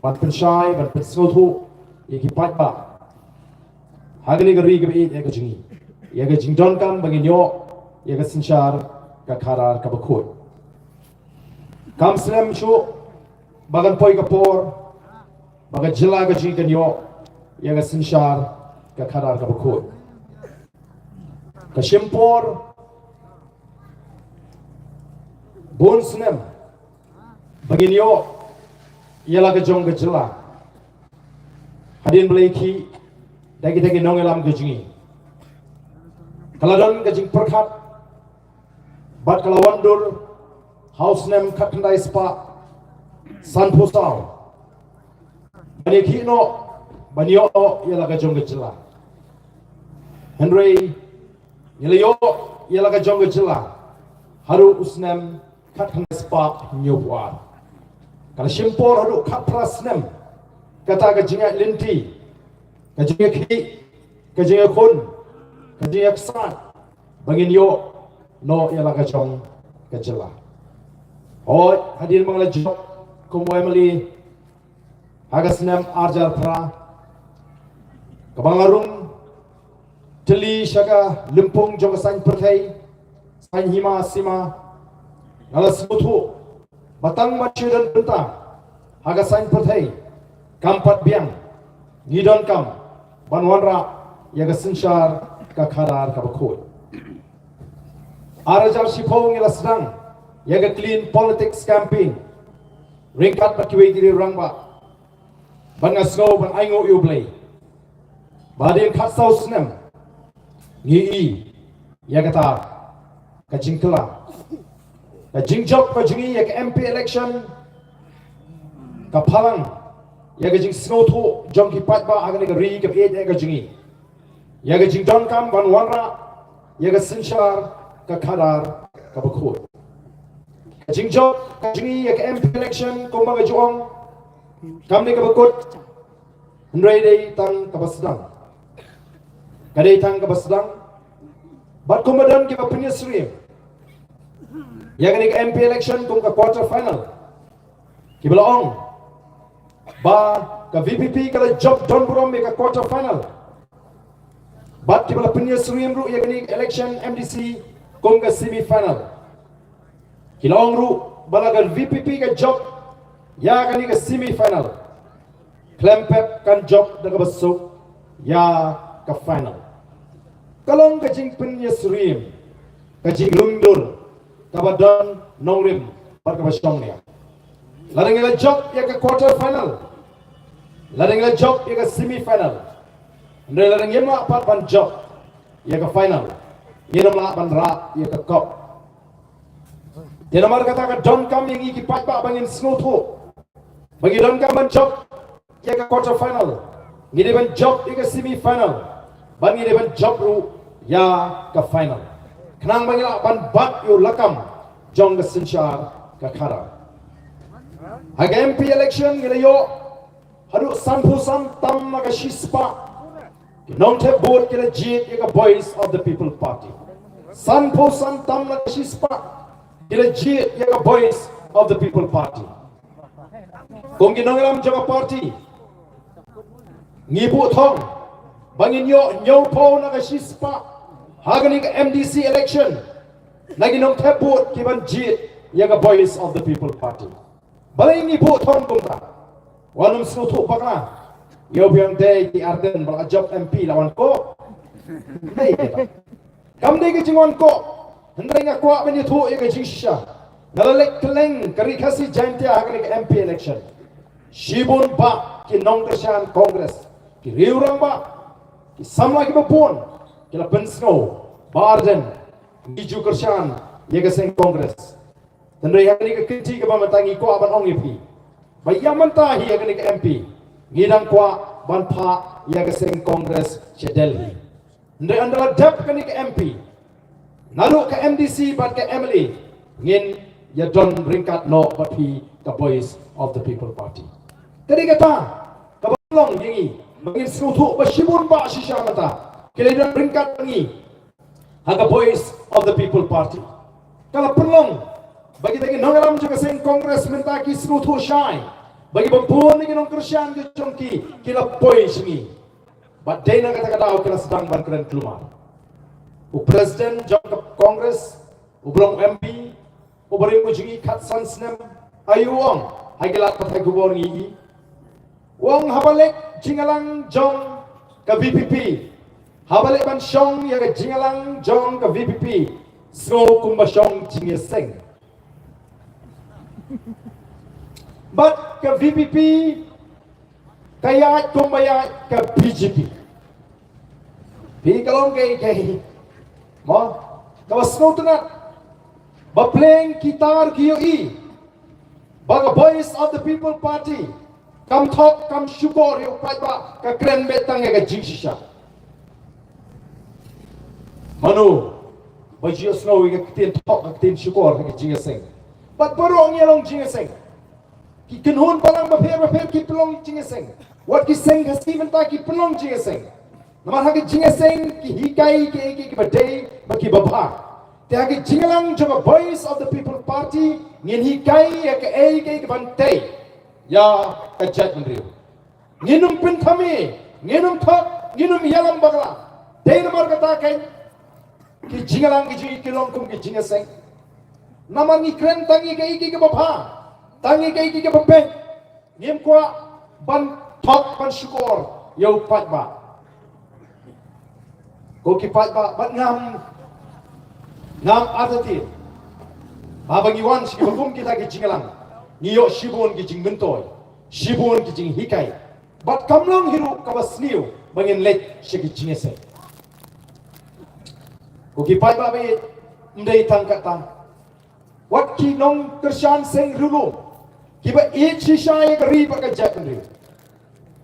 ban pensyai ban pensotu yaki patba hagani gari gabi ega jingi ega jingdon kam bagi nyo ega sinchar ka kharar ka bakoi kam slem chu bagan poi kapor bagan jila ga jingi nyo ega sinchar ka kharar ka bakoi ka shimpor bon snem bagi nyo ialah kejong kejela hadin belaki dagi nongelam kejingi kaladon kejing perkat bat kalawandur house nem katandai spa san pusau bani kino banyo ialah kejong kejela Henry ilayo ialah kejong kejela haru usnem katandai spa nyubuar kalau simpor haduk kapras nem kata kejingat linti kejingat ki kejingat kun kejingat san bangin yo no ialah kejong kejela oi hadir mangla jok kumwai mali hagas nem arjar pra kabangarung teli syaga limpung jong san perthai san hima sima ngala semutu batang macu dan bentang hagasan perthai kampat biang ngidon kam banwanra yaga sinshar ka kharar ka bakoi arajar sipong ila sedang yaga clean politics campaign ringkat pakiwai diri rangba bangasgo ban aingo yublay badin khatsau snem ngi yaga ta ka jingkala ka jingjok ka jingi ya ka MP election ka phalang ya ka jing snotho jong ki patba agani ka ri ka et ka jingi ya ka jingdon kam ban wanra ya ka sinchar ka khadar ka bakho ka jingjok ka jingi ya ka MP election ko ma ka jong kam ni ka bakot ndrai dei tang ka basdang ka dei tang ka basdang bat komadan ki ba penyesri yang ini ke MP election kum ke quarter final kibalaong ba ke VPP kalau job don burom ke quarter final bat kibala penyesriam ru yang ini election MDC kum ke semi final kilaong ru bala ke VPP ke job ya kan ke semi final klempet kan job daga besuk ya ke final kalong ke jing penyesriam ke jing lundur kabadan nongrim barkabashongnya ladang job ya ke quarter final ladang job ya ke semi final ndai ladang yema pat ban job ya ke final yenam la ban ra ya ke cup denamar kata ka don kam yang iki pat ba bangin snotho bagi don kam ban job ya ke quarter final ngide ban job ya ke semi final ban ngide ban job ru ya ke final kenang bangila ban bat yo lakam jong ke sinchar ka khara haga MP election ngile yo hadu sanpusam tam ka shispa non te board ke jit ka voice of the people party sanpusam tam ka shispa ke jit ka voice of the people party kong ginongram jong party ngibu thong bangin yo nyopo na ka shispa hagani ka MDC election lagi nong teput kiban jit yaga voice of the people party balai ni bu thong kumta wanum snutu bakla yo biang day di arden bal job MP lawan ko dei kam dei ke jingon ko hendai nga kwa ben tu yaga jingsha nalalek keleng kari khasi jantia hagani ka MP election shibun ba ki nong keshan congress ki riurang ba ki samla ki bapun kila pensno barden iju kershan yega seng kongres tendai hari ke kinci ke bamatangi ko aban ong ipi bayam mentahi yega ke MP ngidang kwa ban pha yega seng kongres che Delhi ndai andala dap ke MP nalu ke MDC bat ke MLA ngin ya don ringkat no bapi ke voice of the people party tadi kata ka balong yengi bangin sutu bashibun ba shisha mata kelidon ringkat ngi haga voice of the people party kalau perlong bagi nongalam juga sing kongres mentaki seluruh syai Bagi bampuan ni kinong Kristian ke jongki kila poi singi. But day na kata-kata kila sedang ban keren keluar. U Presiden jong ke Kongres, u belum MP, u beri mujungi kat sansnem, ayu wong, hai gelat patai gubor ngi. Wong habalik jingalang jong ke VPP. Habalik ban syong ya ke jingalang jong ke VPP. Snow kumba syong jingeseng. But ke VPP kaya kumbaya ke BJP. Pi kalong kay mo kawas no tunat ba playing gitar kioi baga voice of the people party kam talk kam syukur yo pai ba ka kren betang ya ka jingsha manu ba jio snow ya ka tin talk ka tin syukur ka jingeseng but barong yelong jingeseng ki kenhun palang ba ki pelong jingeseng what ki seng ka Stephen ta ki pelong jingeseng naman hagi jingeseng ki hikai ki badai baki baba te hagi jingalang jaba voice of the people party ngin hikai ya ke bantai ya ka jat mendriu nginum pintami nginum thok nginum yalam bagla dei namar kata kai ki jingalang ki kilong kum ki jingeseng naman ni kren tangi ki baba tangi ki babe ngim kwa ban thok ban syukur yau pat ba ko kipat ba bat ngam atati babang iwan si bagum kita ki jingalang niyo shibon ki jing mentoy shibon ki jing hikai bat kamlong hiru kabasniu bangin let si ki jingese ko kipat ba be ndai tangkat tang wat ki nong Kristian seng rulu kiba ichi shai ka ri ba ka jakandri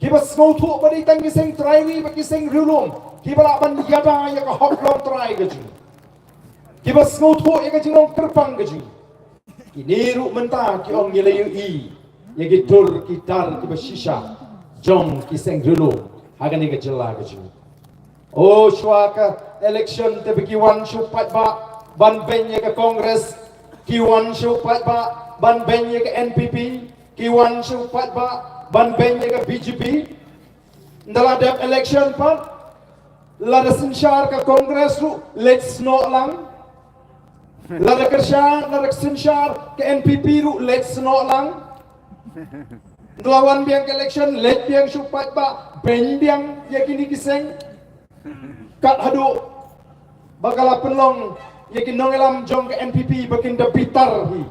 kiba snow thu ba dei tangi seng trairi ba ki seng rulu Kiba ban yada ya ka hoklong try gaji. Kiba snoto ya ka jinong terpang gaji. Kiniru mentah ki ong yelayu i. Ya ki dur ki dar ki shisha. Jong ki seng dulu. Hagan ni ka jela gaji. Oh shwaka election te bagi wan shupat ba ban ben ya ka Kongres ki wan shupat ba ban ben ya ka NPP ki wan shupat ba ban ben ya ka BJP. Ndala dep election pa lada sinsyar ka Kongres ru let's no lang lada kersyar lada sinsyar ka NPP ru let's no lang lawan biang election let biang supat ba ben biang yakini kiseng kat hadu bakala penlong yakin nongelam jong ka NPP bakin da pitar hi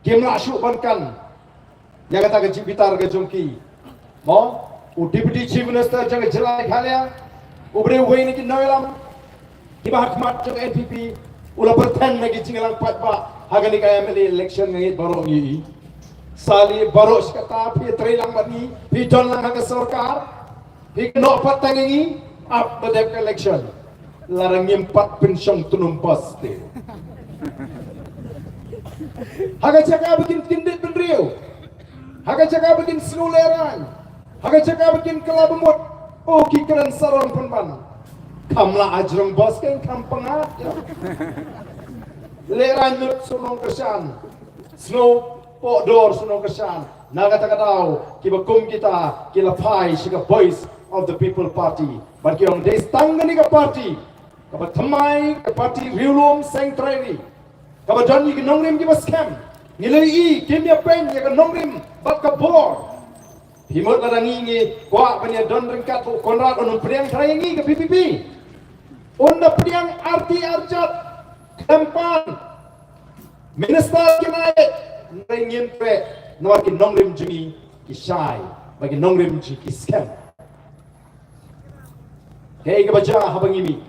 gemla syuk bankan ya kata ka pitar ka jongki mo u deputy chief minister jang jelai khalia ubre wei ni noelam kiba hakmat jong NPP ula bertan lagi jingalang pat ba hagani kaya meli election ngi baro ngi sali baro skata pi trelang bani pi don lang haga sarkar pi no pat tangi up the election larang impat pensyong tunum paste haga jaga bikin kindit benriu haga jaga bikin senuleran haga jaga bikin kelabemut oh kikeran sarong penban kamla ajrong bos kan kampangat ya leran nut sunong Kristian snow po dor sunong Kristian naga takatao kibakum kita kilapai siga voice of the people party but kiong des tangani ka party kabat thamai ka party riulum sengtrari kabat don yi nongrim kiba scam nilai kimya pen ya ka nongrim bat ka bor himut larangi ngi kwa banya don rengkat konrad onum priang trayangi ke PPP unda priang arti arjat kampan minister kinai ngin pre nawaki nongrim jimi kisai bagi nongrim ji scam kay ka baja habang imi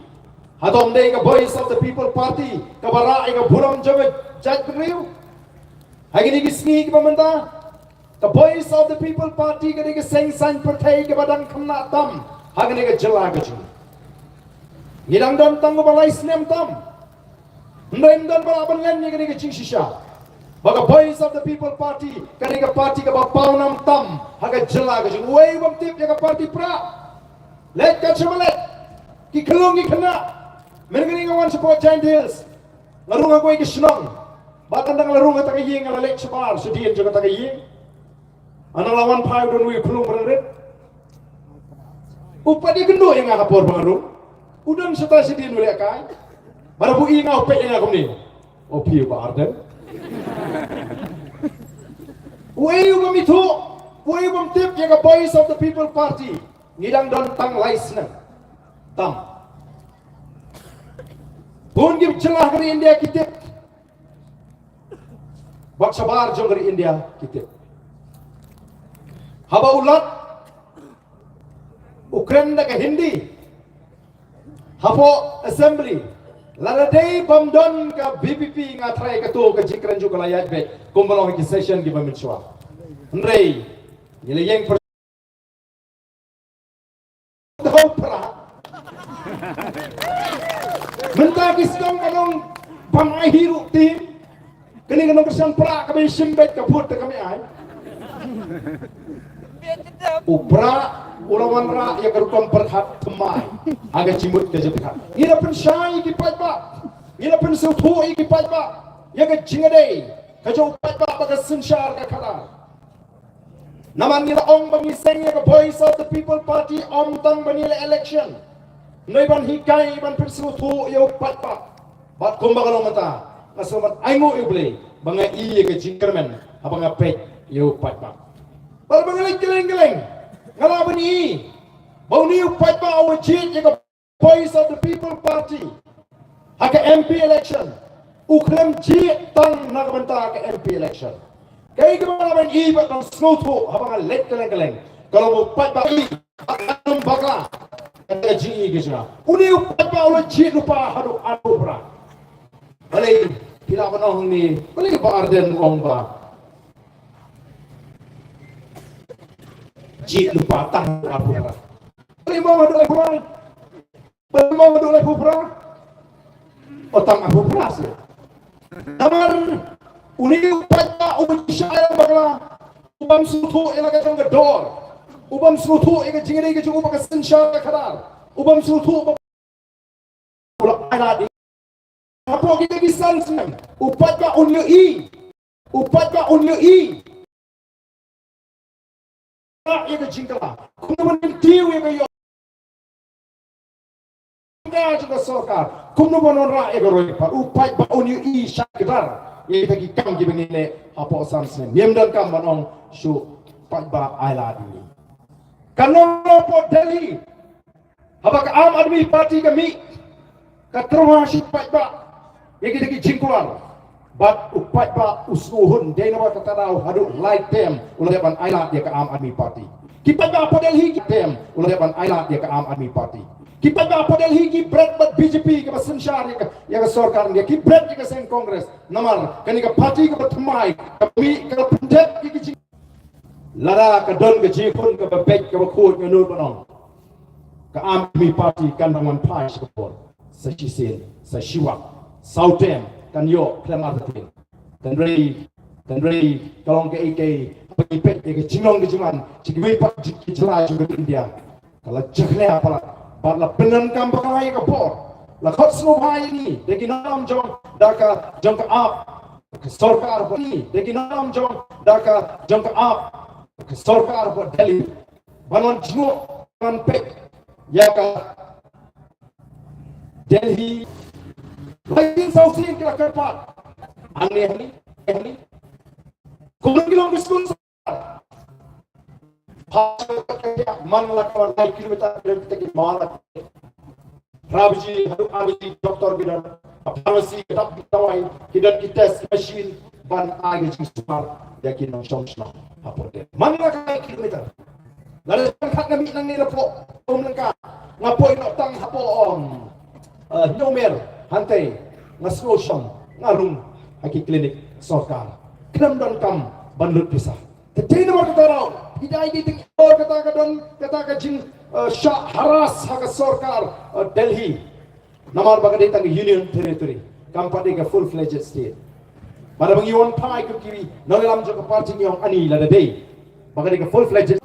hadom dei ka voice of the people party ka bara ka buram jawe jat kriu hagini gisni ka pamanta the voice of the people party ka dei seng san pertai ka badang khamna tam hagani ka jela ka ju ngidang don tang ko balai snem tam ndem don bala ban len ni ka dei ka ching shisha baga voice of the people party ka dei ka party ka ba paunam tam haga jela ka ju wei bam tip ya ka party pra let ka chamalet ki kelungi kena mereka ngawan support Giant Hills larung aku iki senang bahkan dang larung kata kayi ngalalek separ sedian juga kata kayi Anak lawan pai don wi pelung bereret. Upadi gendo yang ngapor baru. Udan setelah sedih nulia kai. Bara bu ingau pe yang aku ni. Opi ba arden. Wayu mamitu, wayu mamtip yang voice of the people party. Ngidang don tang laisna. Tam. Pun gib celah dari India kitip. Bak sabar jong dari India kitip. Haba ulat Ukraine ke Hindi. Hapo assembly. Laradei pamdon ka BPP ngatrai ketua ke jikran juga layat be. Kumbalong ke session giba mensuah. Ndrei. Yele yang per. Mentah kisong kanong pamai hiru tim. Kini kanong kesan pra kami simbet kaput kami ay. Upra ulawan ra ya karukam perhat kemai agak cimut ke jephat ira pen syai ki patba ira pen supu ki patba ya ke jingade ka jo patba baga sunshar ka khala naman nila ong bangi seng ya ke voice of the people party om tang banila election noi ban hikai ban pen supu ya patba bat kumba kalong mata ngasomat aingo ible banga iya ke jingkermen abanga pet ya patba bal bangalay geleng-geleng ngalaban ni bau ni upat ba awajit yang voice of the people party haka MP election ukrem jit tang nagbanta ke MP election kay ngalaban i ba ng snoto habang let geleng-geleng kalau upat ba i alam baka kaya ji gisa uni upat ba awajit lupa hadu bra balay pila panahon ni balay ba arden wong ba jit lupa tang apura. Lima madulai pura. Lima madulai pura. Otang apura sih. Tamar uni upaya ubisaya bagla. Ubam sutu elaga jong gedor. Ubam sutu ega jingere ega jong ubaka sensya kadar. Ubam sutu pula ada di. Apa kita bisa sen? Upaya unyu i. Upaya unyu i. Ia jingkala, kumpulan diu ia yo. Kita juga sokar, kumpulan orang ia goroi par upai baun yu i syakdar. Ia bagi kam di begini apa samsen. Yem dan kam banong shu pai ba ailadi. Kanon lopo Delhi, habak am admi parti kami, katroma shu pai ba. Ia kita jingkular. Bat upat ba usnuhun day na kata daw hadu light them ulapan ailat dia ke am admi party kipat ba apa Delhi them ulapan ailat dia ke am admi party kipat ba apa Delhi ki bread bat BJP ke sensyar ya ke sarkar dia ki bread ke sen kongres namar kani ke party ke batmai kami ke pendet ki lara ke don ke jipun ke bebek ke bakut ke nur panong ke am admi party kan bangun pai sekepor sesisin sesiwak sautem kan yo klemar tin dan rei kalong ke ike pipet ke jingong ke juman jigwe pak jela juga India kalau jekle apa la penan kam pakai ke por la khot sno bhai ni lekin nam jong daka jong ka ap ke sarkar ni lekin nam jong daka jong ka ap ke sarkar Delhi banon jmo kan pek ya ka Delhi lagi sausin kira kerpat aneh ni kumpulan kilong biskun man lakar 9 kilometer ki malat Rabji hadu abji doktor bidan pharmacy kedap tawai kidan kites machine ban age jing smart yakin nong shonsna apa de man lakar kilometer lalu kan kami nang ni rapo umlengka ngapoi no tang hapo om nomer hantai ngasloshon ngarung haki klinik sarkar kram dan kam bandut pisah tetai nomor kata rau hidai di ting kata ka jing syak haras haka sarkar Delhi namar bagai tang union territory kam pada ke full fledged state pada bang yuan pai ke kiri nolam jo ke parti nyong ani la dei bagai ke full fledged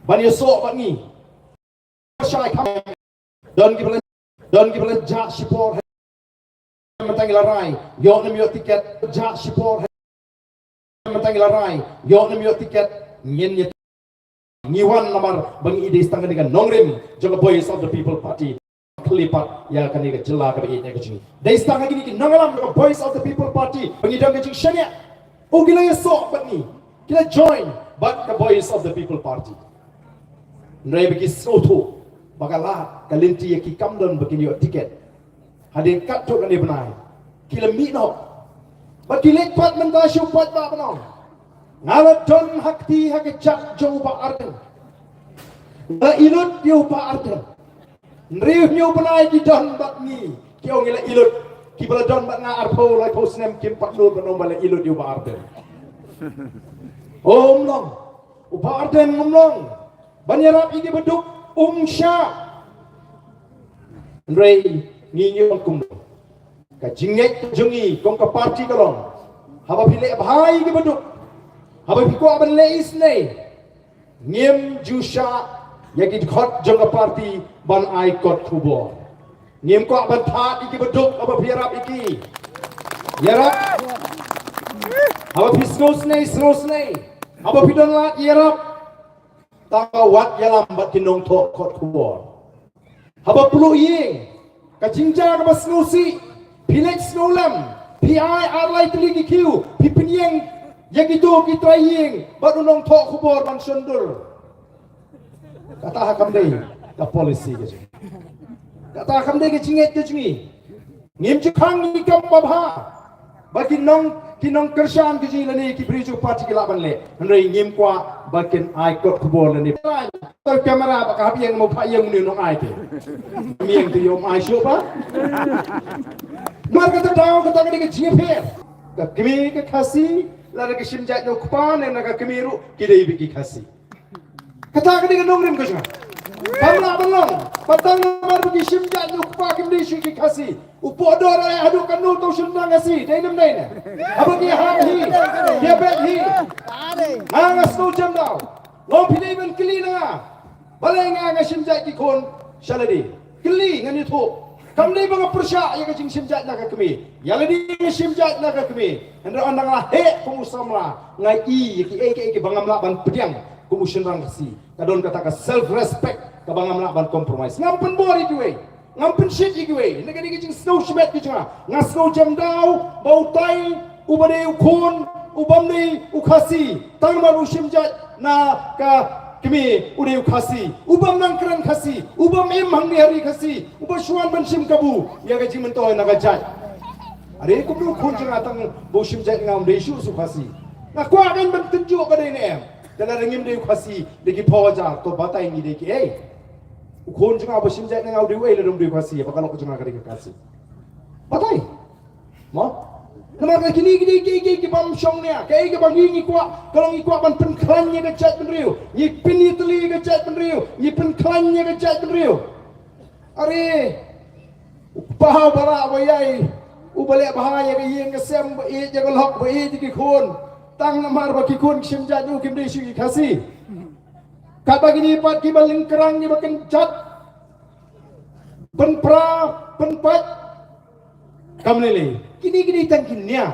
ban yo so ban ni syai kam don kibele jak sipor matang larai yo nem yo tiket jak sipor matang ilarai yo nem yo tiket nyen ngiwan namar bang ide setengah dengan nongrim jaga Voice of the People Party kelipat ya kan ini jela ke ini ke sini dari setengah gini nongalam jaga Voice of the People Party pengidam ke sini oh gila ya sok bat ni kita join but the Voice of the People Party nrai bagi soto bagalah kalinti ya ki kamdon bagi yo tiket hadin kat tu kan dia benai kila mino bagi lepat mentasyu pat ba benong ngaladon hakti hakecak jauh ba arden la ilut yo ba arden nriu nyo benai di don bat ni ki ong ila ilut ki bala don bat nga arpo lai posnem kim pat no benong bala ilut yo ba arden om long ba arden long banyarap ini beduk umsya nrei nginyo kum ka jingek jungi kong ka parti kalong haba phile bhai ke beduk haba phiko aban le isne ngiem jusha yaki khot jong ka parti ban ai kot khubo ngiem ko aban tha iki beduk haba phirap iki yarap haba pisnosne srosne haba phidon lat yarap tawat yalam bat kinong thok khot khubor haba pulu ying ka jingja ka basnusi philex nolam pi arlai teligi kiu pipinyeng yagido kitraying bat unong thok khubor ban sundur kata hakam dei ka policy ke kata hakam dei ke jinget ke jingi ngim chikhang ni kam babha ba kinong kershan ke jilani ki briju parti ke laban le nrei ngim kwa bakin ai kot khubor ni to kamera ba ka yang mo pha yang ni nong ai ke mieng ti yom ai shu ba mar ka tao ka ta ke jie phe ka kimi ke khasi la ke simjat no khpa ne na ka kimi ru ki dei bi ki khasi kata ka ke nong rim ko jang kamera balong patang mar bi simjat no khpa kim dei shi ki khasi upo dor ai hadu kanu to sundang asi dei nam dei ne abagi ha hi dia bet hi ngas no jam dau lo pidai ben kili na balai nga simjat ki kon shaladi kili ngani tho kam dei bang persya ya ka jing simjat na ka kami yaladi simjat na ka kami hendra andang la he pengusamla ngai i ki bangam la ban pediang kumushin rang si kadon kata ka self respect ka bangam la ban compromise ngampen bori duwe ngampen shit igwe negari ki jing snow shmet ki jang ngas no jam dau bau tai ubade ukon ubamni ukhasi tangmar usimjat na ka kami ude ukhasi ubam nang kran khasi ubam em hangni hari khasi ubashwan ban sim kabu ya ga jing mentoy na ga jai are ko bu khon jang atang bo simjat ngam de shu su khasi na kwa gan ban tunju ka de ne em dala ngim de ukhasi de ki phoja to batai ni de ki ei khon jang bo simjat ngam de wei le dum de khasi ba kalok jang ka de khasi batai mo namar ka kini ki bam shong ne ke bang ni kwa kalau ni kwa ban pen klan ni ka chat ben riu ni pin ni tli ka chat ben riu ni pen klan ni ka chat ben riu are pahaw bara bayai ubale bahaya ka yeng ka sem ba e jagal hok ba e ki khon tang namar ba ki khon sim ja ju kim de shi ki khasi ka ba gini pat ki baling kerang ni bakin chat pen pra pen pat kamlele kini tangkinya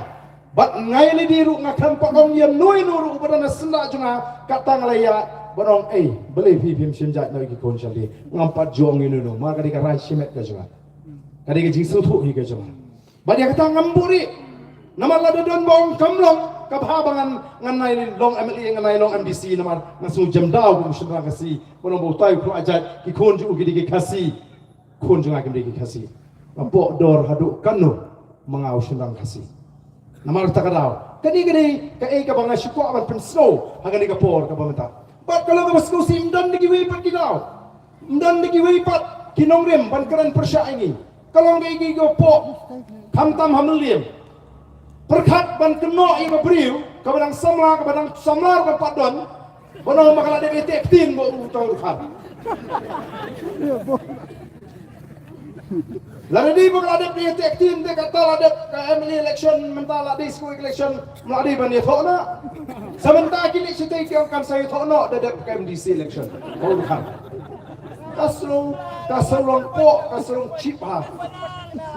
bat ngai le diru ngakam pakong yang noi nuru badana senda junga katang laya barong beli pim simjat noi ki kon chali ngampat jong ini no ma kadi ka rai simet ka junga kadi ka jingsu thu hi ka junga bat ya kata ngamburi namar la don bong kamlong ka bhabangan nganai long MLA nganai long MDC namar ngasu jam daw ku sendra kasi bono bo tai ku ajat ki kon ju ki kasi kon junga ki kasi mampo dor hadu kanu mengau sundang kasih. Namar takadau. Kadi ka ka banga syuku aman pen snow hagan ka por ka bamenta. Bat kalau ka basku sim dan di wipat kidau. Dan di wipat kinong rem ban keran persya ini. Kalau ga igi go po tam hamliem. Perkhat ban keno i babriu ka badang samlar ka padon. Bono makala de tektin bo utang khat. Lalu di bukan ada dia tektin dia kata ada MLA election mental ada school election meladi bani thona. Sementara kini kita ikan saya thona ada MDC election. Oh bukan. Kasulong chip ha.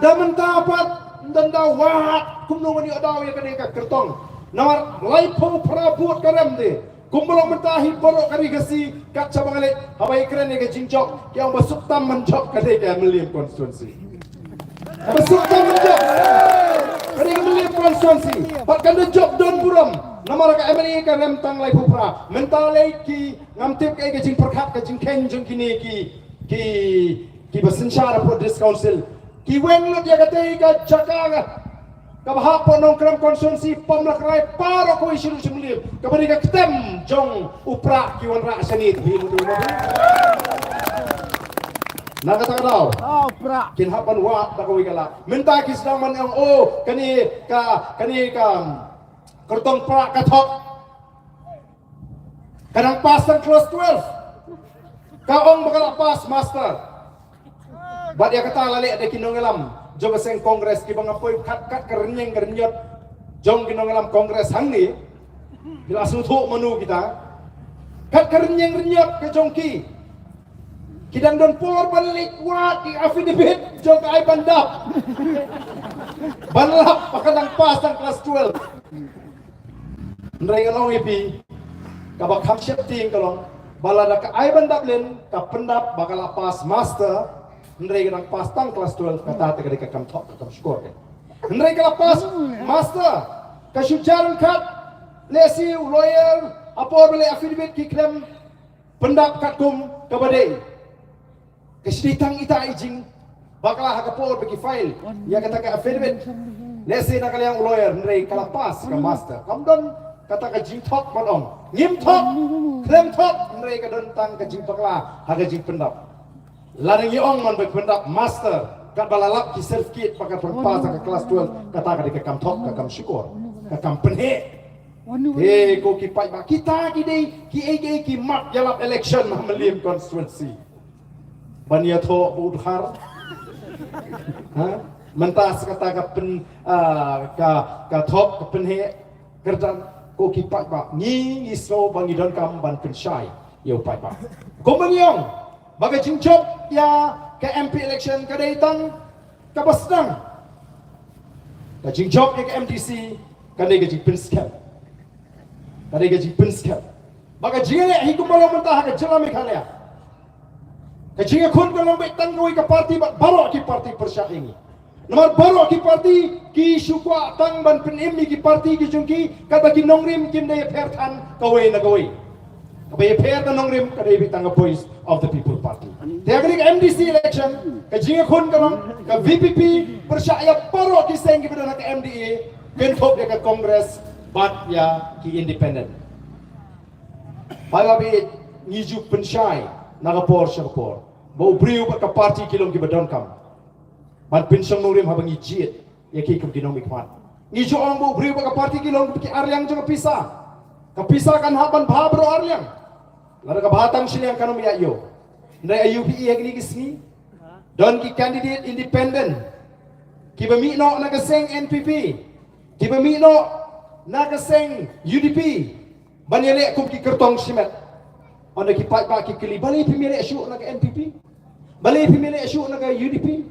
Dan mentapat dan dah wahat kumno mani ada yang kena kertong. Namar laipo prabut karem de. Kumulong mentahi borok kari gasi kat cabangale habai keren ke jinjok yang basuk tam menjok kadai ke Meliam konstituensi. Basuk tam menjok kari ke Meliam konstituensi. Patkan de job don buram. Namar ka MLA ka rem tang laipo pra. Mentalai ki ngamtip ke jing perkat ke jing ken jing kini ki basensyara Province Council. Ki wen lo dia katai ka Jakarta. Kabahapon ng kram konstituensi pamlakray para ko isu sumulib kabari ka ketem jong upra kiwan ra sanit himu mo nakata daw upra kinhapan wa ta ko wigala minta kisdaman ang kani ka kartong pra kathok kanang pas ng class 12 kaong bakala pas master bad ya kata lali ada kinongelam jong seng kongres ki bang apoy kat kerenyeng kerenyot jong kinongelam kongres hang ni bila sutu menu kita kat kerenyeng renyot ke jongki kidang don por balik wat di affidavit jong ay bandap banlap pakadang pasang kelas 12 ndray ngalong ipi kabak ham shifting kalong balada ka ay bandap len ka pendap bakal pas master Ndray ka pas tang kelas 12 kata tegari ka kam top kam skor ke. Ndray ka pas master ka syujaran kat lesi lawyer apor bele affidavit ki klem pendap kat kum ka badai. Ka siditang ita ijing bakala ha kapor bagi file ya kata ka affidavit lesi na kalyang lawyer ndray ka pas ka master. Kam don kata ka jing top manong. Ngim top klem top ndray ka don tang ka jing bakala ha ka jing pendap. Larang yong man berpendak master kat balalap ki self kit pakai perpas ke kelas 12 kata ka ke kam thok ka kam syukur ka kam penhe ko ki pai ba kita ki dei ki mak jalap election Meliam constituency bania tho budhar ha mentas kata ka pen ka thok ka penhe kerdan ko ki pai ba ni so bangi don kam ban pensyai yo pai ba ko mangyong bagai cincop ya ke MP election ke datang ke Basdang ke cincop ya ke MDC kadai gaji pinskap kadai gaji pinskap bagai jingale hikum malam mentah ke jelam ikhalya ke jinga kun kalau betang koi ke parti baru ki parti persyak ini nomor baru ki parti ki syukwa tang ban penim ki parti ki jungki kata ki nongrim kim daya pertan kawai na kawai kabaya per ka nongrim kadai bitang voice of the people party tiagri MDC election ka jinga khun kanong ka VPP percaya paro ki seng ki bidana ka MDA kenthop ya ka Congress bat ya ki independent bagabi ngiju pensyai nagapor syakapor bo briu ka party kilom ki badon kam ban pensong nongrim habang ijit ya ki kum kinong ikmat ngiju ang bo briu ka party kilom ki aryang jong pisah kapisa kan haban bhabro aryang Lara ka batang sila yang kanong miyayo. Ndai UPE yang kisni. Don ki candidate independent. Ki bamino nagaseng NPP. Ki bamino nagaseng UDP. Banyale kum ki kertong simet. Onda ki pat ba ki kili bali pimile asu naga NPP. Bali pimile asu naga UDP.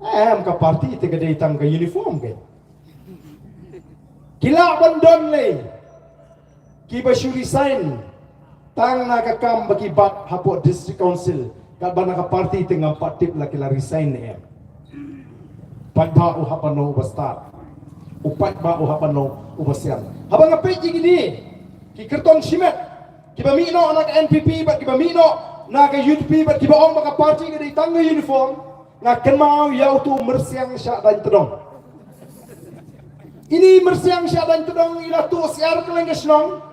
Am ka parti te gade tang ka uniform ke. Kila bandon le. Ki ba resign. Tang nakakam bagi bat hapo district council kat ba naka party tengah patip la kila resign em padba u hapano ubastar upat ba u hapano ubasian habang apay gini ki kertong simet ki bamino anak NPP bat ki bamino naga UDP bat ki baong maka party gadi tangga uniform na kenmau yau tu mersiang syak dan tedong ini mersiang syak dan tedong ila tu siar kelenggesnong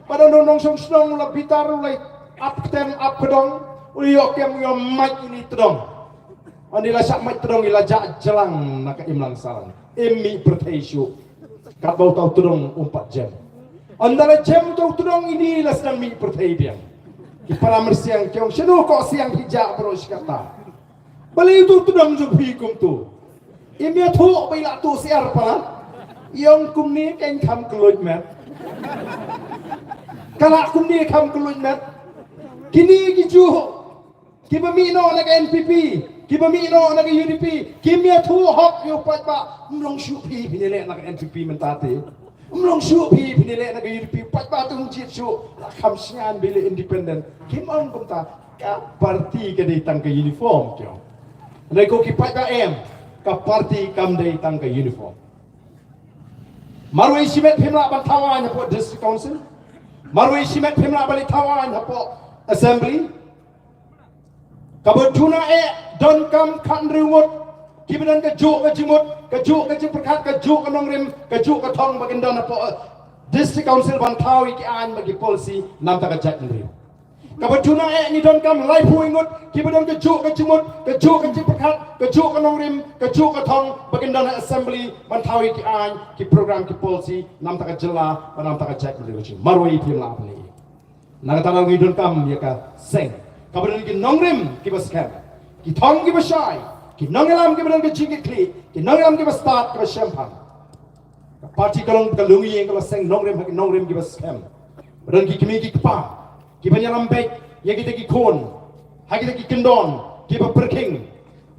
pada nonong song snong la bitar ulai up tem up kedong uyok kem yo mic ini tedong anila sak mic tedong ila jak jelang nak imlang salang emi bertaisu kat bau tau tedong 4 jam andala jam tau tedong ini la sedang mi bertai biang ki para mersiang kyong senu kok siang hijak bros kata bali itu tedong jung hikum tu emi thu baila tu siar pala yong kum ni ken kam keluj met Kalau aku ni kam keluar net, kini kiju, kiba mino naga NPP, kiba mino naga UDP, kimia tu hok yo pat ba, mlong syupi pinile naga NPP mentate, Mlong syuk pi pinilek nak UDP pat batung jit syuk la kham singan bila independent kim on kum ta ka parti ke dei tang ke uniform kyo lai ko ki pat ka em ka parti kam dei tang ke uniform marwai simet phimla ban thawan po district council marwai simet phimla ban thawan po assembly kabutuna don kam khan riwot kibenan ke juk ke jimut ke juk ke jiperkat ke juk ke nongrim ke juk ke thong bagindan po district council ban thawi ki an bagi policy nam ta ka jat ndri kabutuna ni don kam lai puingut kibenan ke juk ke jimut ke juk ke jiperkat ke juk ke nongrim ke juk ke thong bagindan assembly ban thawi ki an ki program ki policy nam ta ka jela nam ta ka jat ndri marwai phimla apni nagatang ni don kam ya ka seng kabenan ki nongrim ki baskem ki thong ki basai ki nongelam ke beran ke jingit kli ki nongelam ke start ke champagne parti kalong kalungi yang kalau seng nongrem ke scam beran ki kimi ki kpa ki banyaram baik ya kita ki kon ha kita ki kendon ki ba perking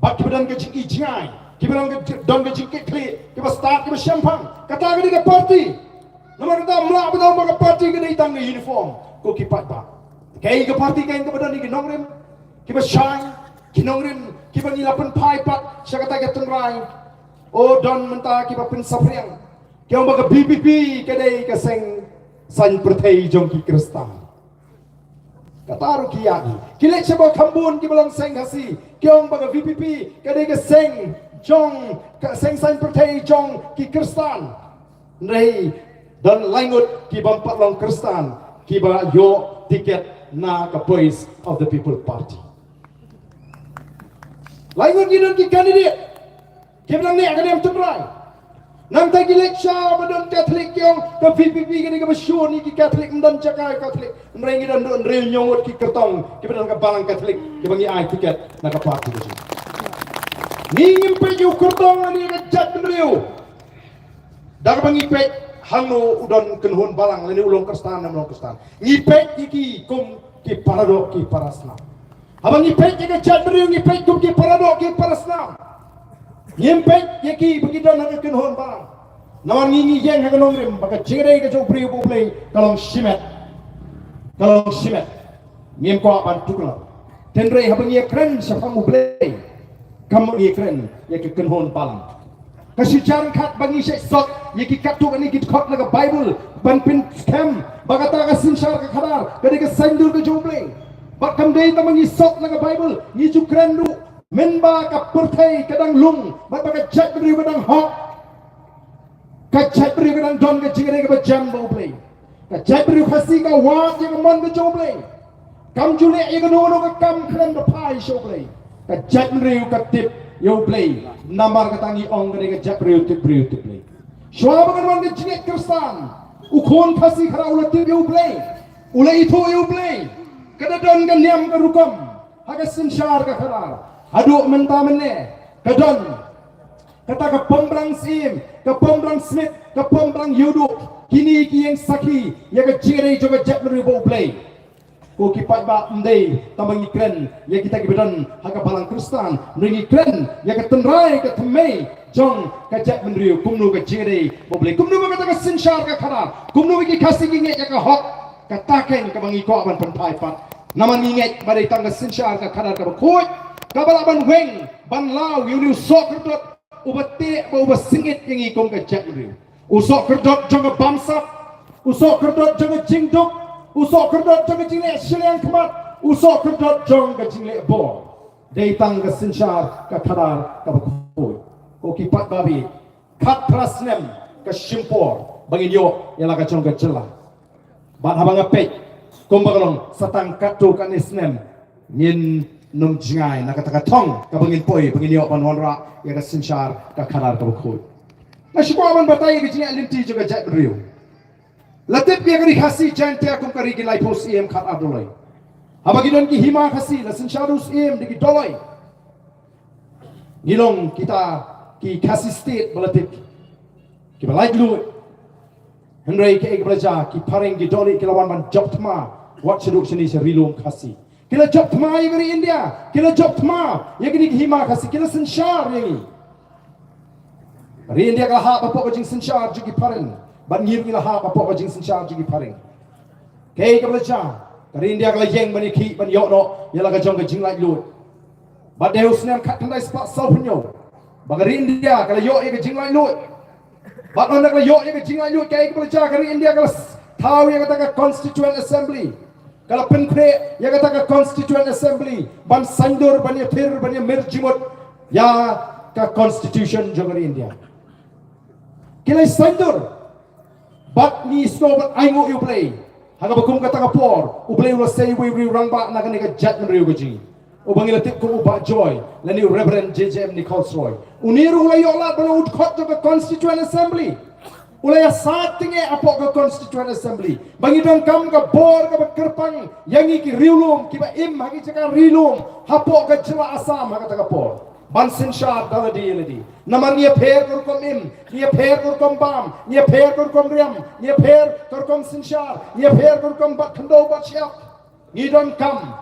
bak ki beran ke jingi jingai ki beran ke don ke jingit kli ki ba start ke champagne kata ke parti nomor kita mula betul ke parti ke datang ke uniform ko ki pat ba kai ke parti kai ke beran ki nongrem ki ba shine ki nongrem kiba nilapan pai pat siya kata ke tungrai o don menta kiba pin sapriang kaya baga BPP kadai kaseng san pertai jong ki kristan kataru kiyagi kilek siya ba kambun kiba lang seng hasi kaya baga BPP kadai kaseng jong kaseng san pertai jong ki kristan nei don langut kiba empat long kristan kiba yo tiket na ka voice of the people party lainun gidan ki candidate kim lang ni akan yang tungrai nang tagi leksha badan Catholic yang ke PPP kini ke bersyur ni ki Catholic mendan cakai Catholic merengi dan real nyongot ki kertong ki badan ke balang Catholic ki bangi ai tiket nak ke parti ke sini ni ngimpe ju kertong ni ke jat beliau dak bangi pek hangno udon kenhun balang leni ulong kristan dan ulong kristan ngipek iki kum ki paradok ki parasna abang ngipek ke jat beriu ngipek kum ki paradok ki parasna ngipek ki begitu nak kenhon balang nawan ngingi yang hak nongrim baka jere ke jo beriu play kalau simet ngim ko apan tukla tenre habang ye kren sa pamu play kamu ye kren ye ke kenhon balang kasi jarang kat bangi syek sok ye ki katuk ani ki khot laga bible ban pin scam baka ta ka sinshar ka khadar kadi ka sandur ka jo play bak kam dei tamangi sok laga bible ni ju kren du menba ka perthai kadang lung bak baka chat beri kadang hok ka chat beri kadang don ka jingere ka jam bo play ka chat beri khasi ka wat ye ka mon ka jo play kam jule ye ka no ka kam kren da pai show play ka chat beri ka tip yo play namar ka tangi ong ka chat beri tip play shwa bagan wan ka jinget kristan ukhon khasi khara ulat tip yo play ulai itu yo play kada don ka niam ka rukom haga sinshar ka kharar aduk menta menne kadon kata ka pombrang sim ka pombrang smith ka pombrang yudu kini ki yang saki ya ka jere jo ka jet meribo play ko ki pat ba ndei tamangi kren ya kita ki bedon haga balang kristan ringi kren ya ka tenrai ka thmei jong ka jet meriu kumnu ka jere bo play kumnu ka kata ka sinshar ka kharar kumnu ki khasi ki nge ya ka hok kataken ka bangi ko aban penpai pat naman nginget badai tangga sinshar ka kharar ka khoi ka balaban weng ban law yu sok kerdot ubate ba uba singit yang ikom ka chat riu usok kerdot jong bamsap usok kerdot jong jingduk usok kerdot jong jingle shiliang khamat usok kerdot jong ka jingle bo dei tangga sinshar ka kharar ka khoi ko ki pat babi khat prasnem ka shimpor bangin yo yala ka jong ka jela ban habang apek kumbagalong satang katu kanisnem ngin nung jingai nakataka tong kabangin poi bangin yo panwanra ya ka sinshar ka kharar ka khoi na shikwa man batai ki jingai limti juga jat riu latip ya kari khasi jante akum kari ki lai pos em khat adolai habagi don ki hima khasi la sinsharus em diki dolai ngilong kita ki khasi state balatip ki balai lu Henry ke belajar ki paring ki doli ki lawan man job tma wat seduk sini serilong khasi kila job tma yang dari India kila job tma yang ni hima khasi kila senshar yang ni dari India ka ha bapak jing senshar juki paring ban ngir ngila ha pa po jing sin sha ji paring ke ka cha kari India kala yeng bani ki ban yo no yala ka jong ka jing lai lut ba deu snem khat kan dai spa sau punyo ba kari India kala yo e ka jing lai lut ba no nak la yo e ka jing lai lut ke ka cha kari India kala thau ye ka constituent assembly kala penkre ye ka constituent assembly ban sandur ban ye phir ban ye mirjimot ya ka constitution jong India kila sandur bat ni snow bat aingo you play haga bakum kata kapor ublay ulah say we rangba na kani ka jet men riugaji ubang ila tip ko uba joy lani reverend JJM Nichols Roy uniru ulay yola bana udkhot ka constituent assembly ulay saat tinge apo ka constituent assembly bangi dong kam ka bor ka kerpang yangi ki riulum ki ba im hagi chaka rilum hapo ka jela asam haga ta kapor ban sinsha daladi ladi namar niya pher kur kom im niya pher kur kom bam niya pher kur kom riam niya pher kur kom sinsha niya pher kur kom bat khando bat siap ni don kam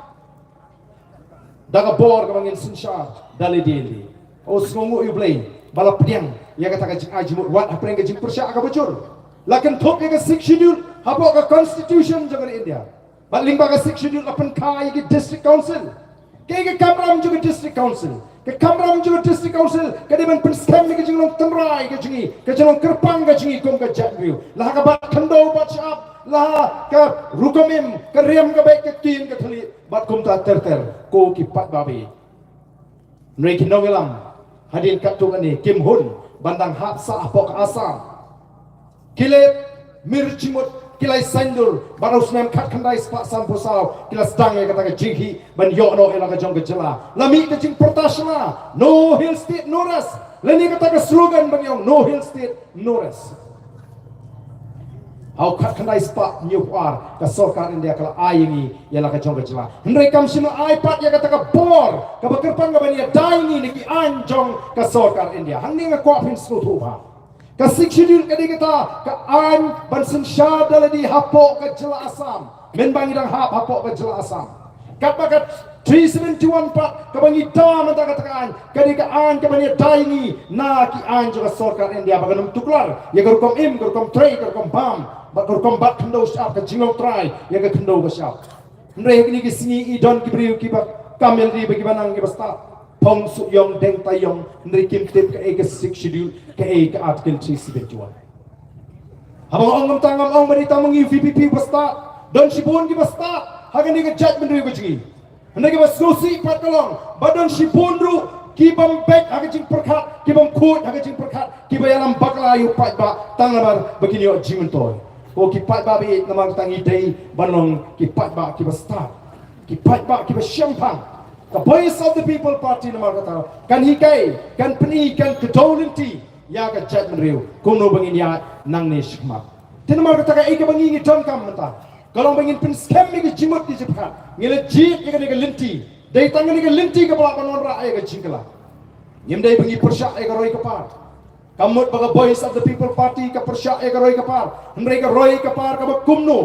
daga bor ka bangin sinsha daladi ladi o sngongu you play bala pdiang ya kata ka jing ajimut wat apreng ka jing persya ka bujur lakin thok ka 6 schedule hapo ka constitution jagar India baling ba ka 6 schedule apan kai ki district council ke kamram juga district council ke kamram juga district council ke di ban penskem ke jing long temrai ke jingi ke jing kerpang ke jingi kom ke jatriu lah ka bat khando bat siap lah ka rukomim ke riam ke baik ke tin ke thali bat kom ta ter ko ki pat babi nrei ki nongelam hadin katung ani kim hun bandang hap sa apok asam kilet mirchimut kilai sandur barus nem khat khandai spa sam posau kila stang ye kata jinghi ban yo no ela ka jong jela lami ka jing portasna no hill state no ras lani kata slogan bang yong no hill state no ras au khat khandai spa new war ka sarkar India kala ayingi ela ka jong jela hendrai kam sima ai pat ye kata ka bor ka bakerpan ka ban ye daingi ni ki anjong ka sarkar India hangni nga ko pin snu thu ba ka sikshidul ka digita ka an bansin sha daladi hapo ka jela asam men bangi dang hapo ka jela asam kapa ka 371 pat ka bangi da mata ka takan ka diga an ka bani daingi na ki an jo sarkar India baganum tuklar ye gor kom im gor kom tray gor kom bam ba gor kom bat khndo shap ka jingok try ye ga khndo ka shap ndre ni ki singi i don ki briu ki ba kamel ri ba ki banang ki basta Pong Suk Yong Deng Tai Yong Nri Kim Tip ke 6 schedule ke article 371 habang ongam tangam ong marita mengi VPP basta don sibun ki basta hagan ni ke judgment ri bajgi ndai ke basusi pat kalong badon sibun ru ki bam bek hagan jing perkhat ki bam khut hagan jing perkhat ki bayalam bakla yu pat ba tangabar begini o jimen toy ko ki pat ba bi namang tangi dei banong ki pat ba ki basta ki pat ba ki basyampang the voice of the people party namar kata kan hikai kan peni kan kedolenti ya ka judgment riu kuno bangin ya nang ne shikma tinamar kata ka ike bangi ngi ton kam mata kalau bangin pen scam mi ke jimot di jephat ngile ji ke ne ke linti dei tangan ke linti ke bala panon ra ai ke jingkala ngim dei bangi persya ai ka roi ka par kamut baga voice of the people party ka persya ai ka roi ka par mrei ka roi ka par ka kumno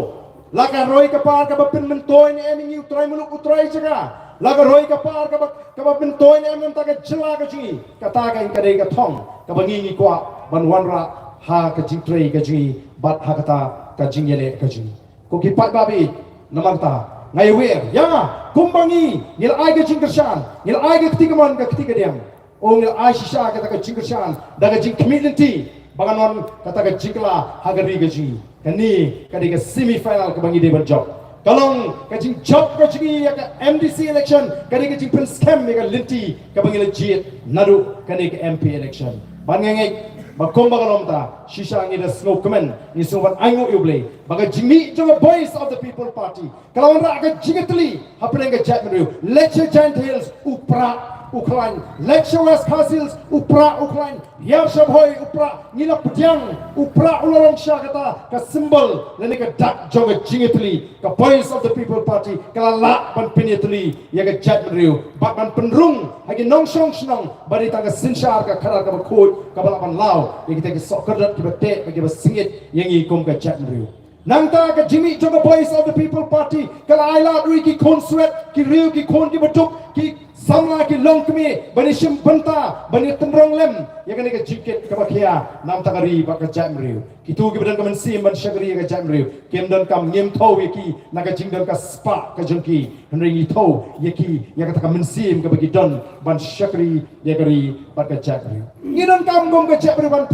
laka roi ka par ka pen mentoy ni emi utrai muluk utrai jaga laga roi ka par ka pintoy ni amem ta ka jela ka ji kata ka in ka dei ka thong ka bangi ni kwa ban wanra ha ka jing trei ka ji bat ha kata ka jing yele ka ji ko ki pat babi namagta ngai wer ya kumbangi ngil ai ka jing kershan ngil ai ka ketigaman ka ketiga diam o ngil ai shisha ka jing kershan daga jing community banganon kata ka jingla ha ga ri ka ji kani ka dei ka semi final ka bangi dei ban job kalong kajing job kajing ya ka MDC election kani kajing pen scam me ka linti ka bangila jit nadu kani ka MP election bangengai bakom bagalom ta shisha ngi da smoke comment ni sobat aingo uble baga jimi jo voice of the people party kalawon ra ka jigatli hapren ka jatmenu lecture giant hills upra uklan lecture west castles upra uklan yar shabhoi upra nila putyang upra ulalong shakata ka symbol lene ka dak jonga jingetli ka voice of the people party kala la pan pinetli ya ka jatmenu bat ban penrung hagi nong shong shnong bari ta ka sinshar ka khara ka khut ka bala ban lao ya kita ka sokadat ki bate ka ba singit yangi kom ka jatmenu nangta ka jimi jonga voice of the people party kala aila dui ki kon sweat ki riu ki kon ki batuk ki samla ki long kami bani sim banta bani temrong lem ya kan ke jiket ke bakia nam takari bak jam riu kitu ki badan kaman sim ban syagri ke jam riu kem dan kam ngem tho yaki naga jing dan ka spa ka jengki henri tho yaki ya kata kaman sim ke bagi don ban syagri ya kari bak jam riu ngidan kam gom ke jam riu ban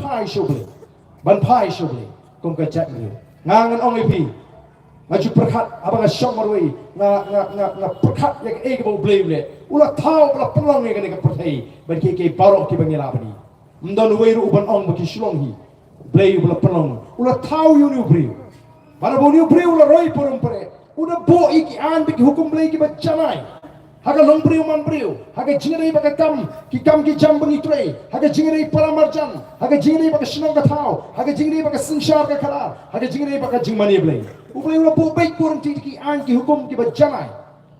pai shoble gom ke jam riu ngangan ong ipi ngaju perkat abang asyam marwai nga perkat yang ego blue le ulah tahu ulah pelang ni kan pertai ban ke barok ki bangila bani mdon weiru uban ong baki shlong hi blue ulah pelang ulah tahu yu ni ubri bara bo ni ubri ulah roi porum pare udah bo iki an biki hukum blue ki bacanai haga long briu man briu haga jingri baka kam ki jam bangi tre haga jingri para marjan haga jingri baka shnong ka thau haga jingri baka sinshar ka khalar haga jingri baka jingmani blai ublai ula bo baik kurang ki an ki hukum ki bajanai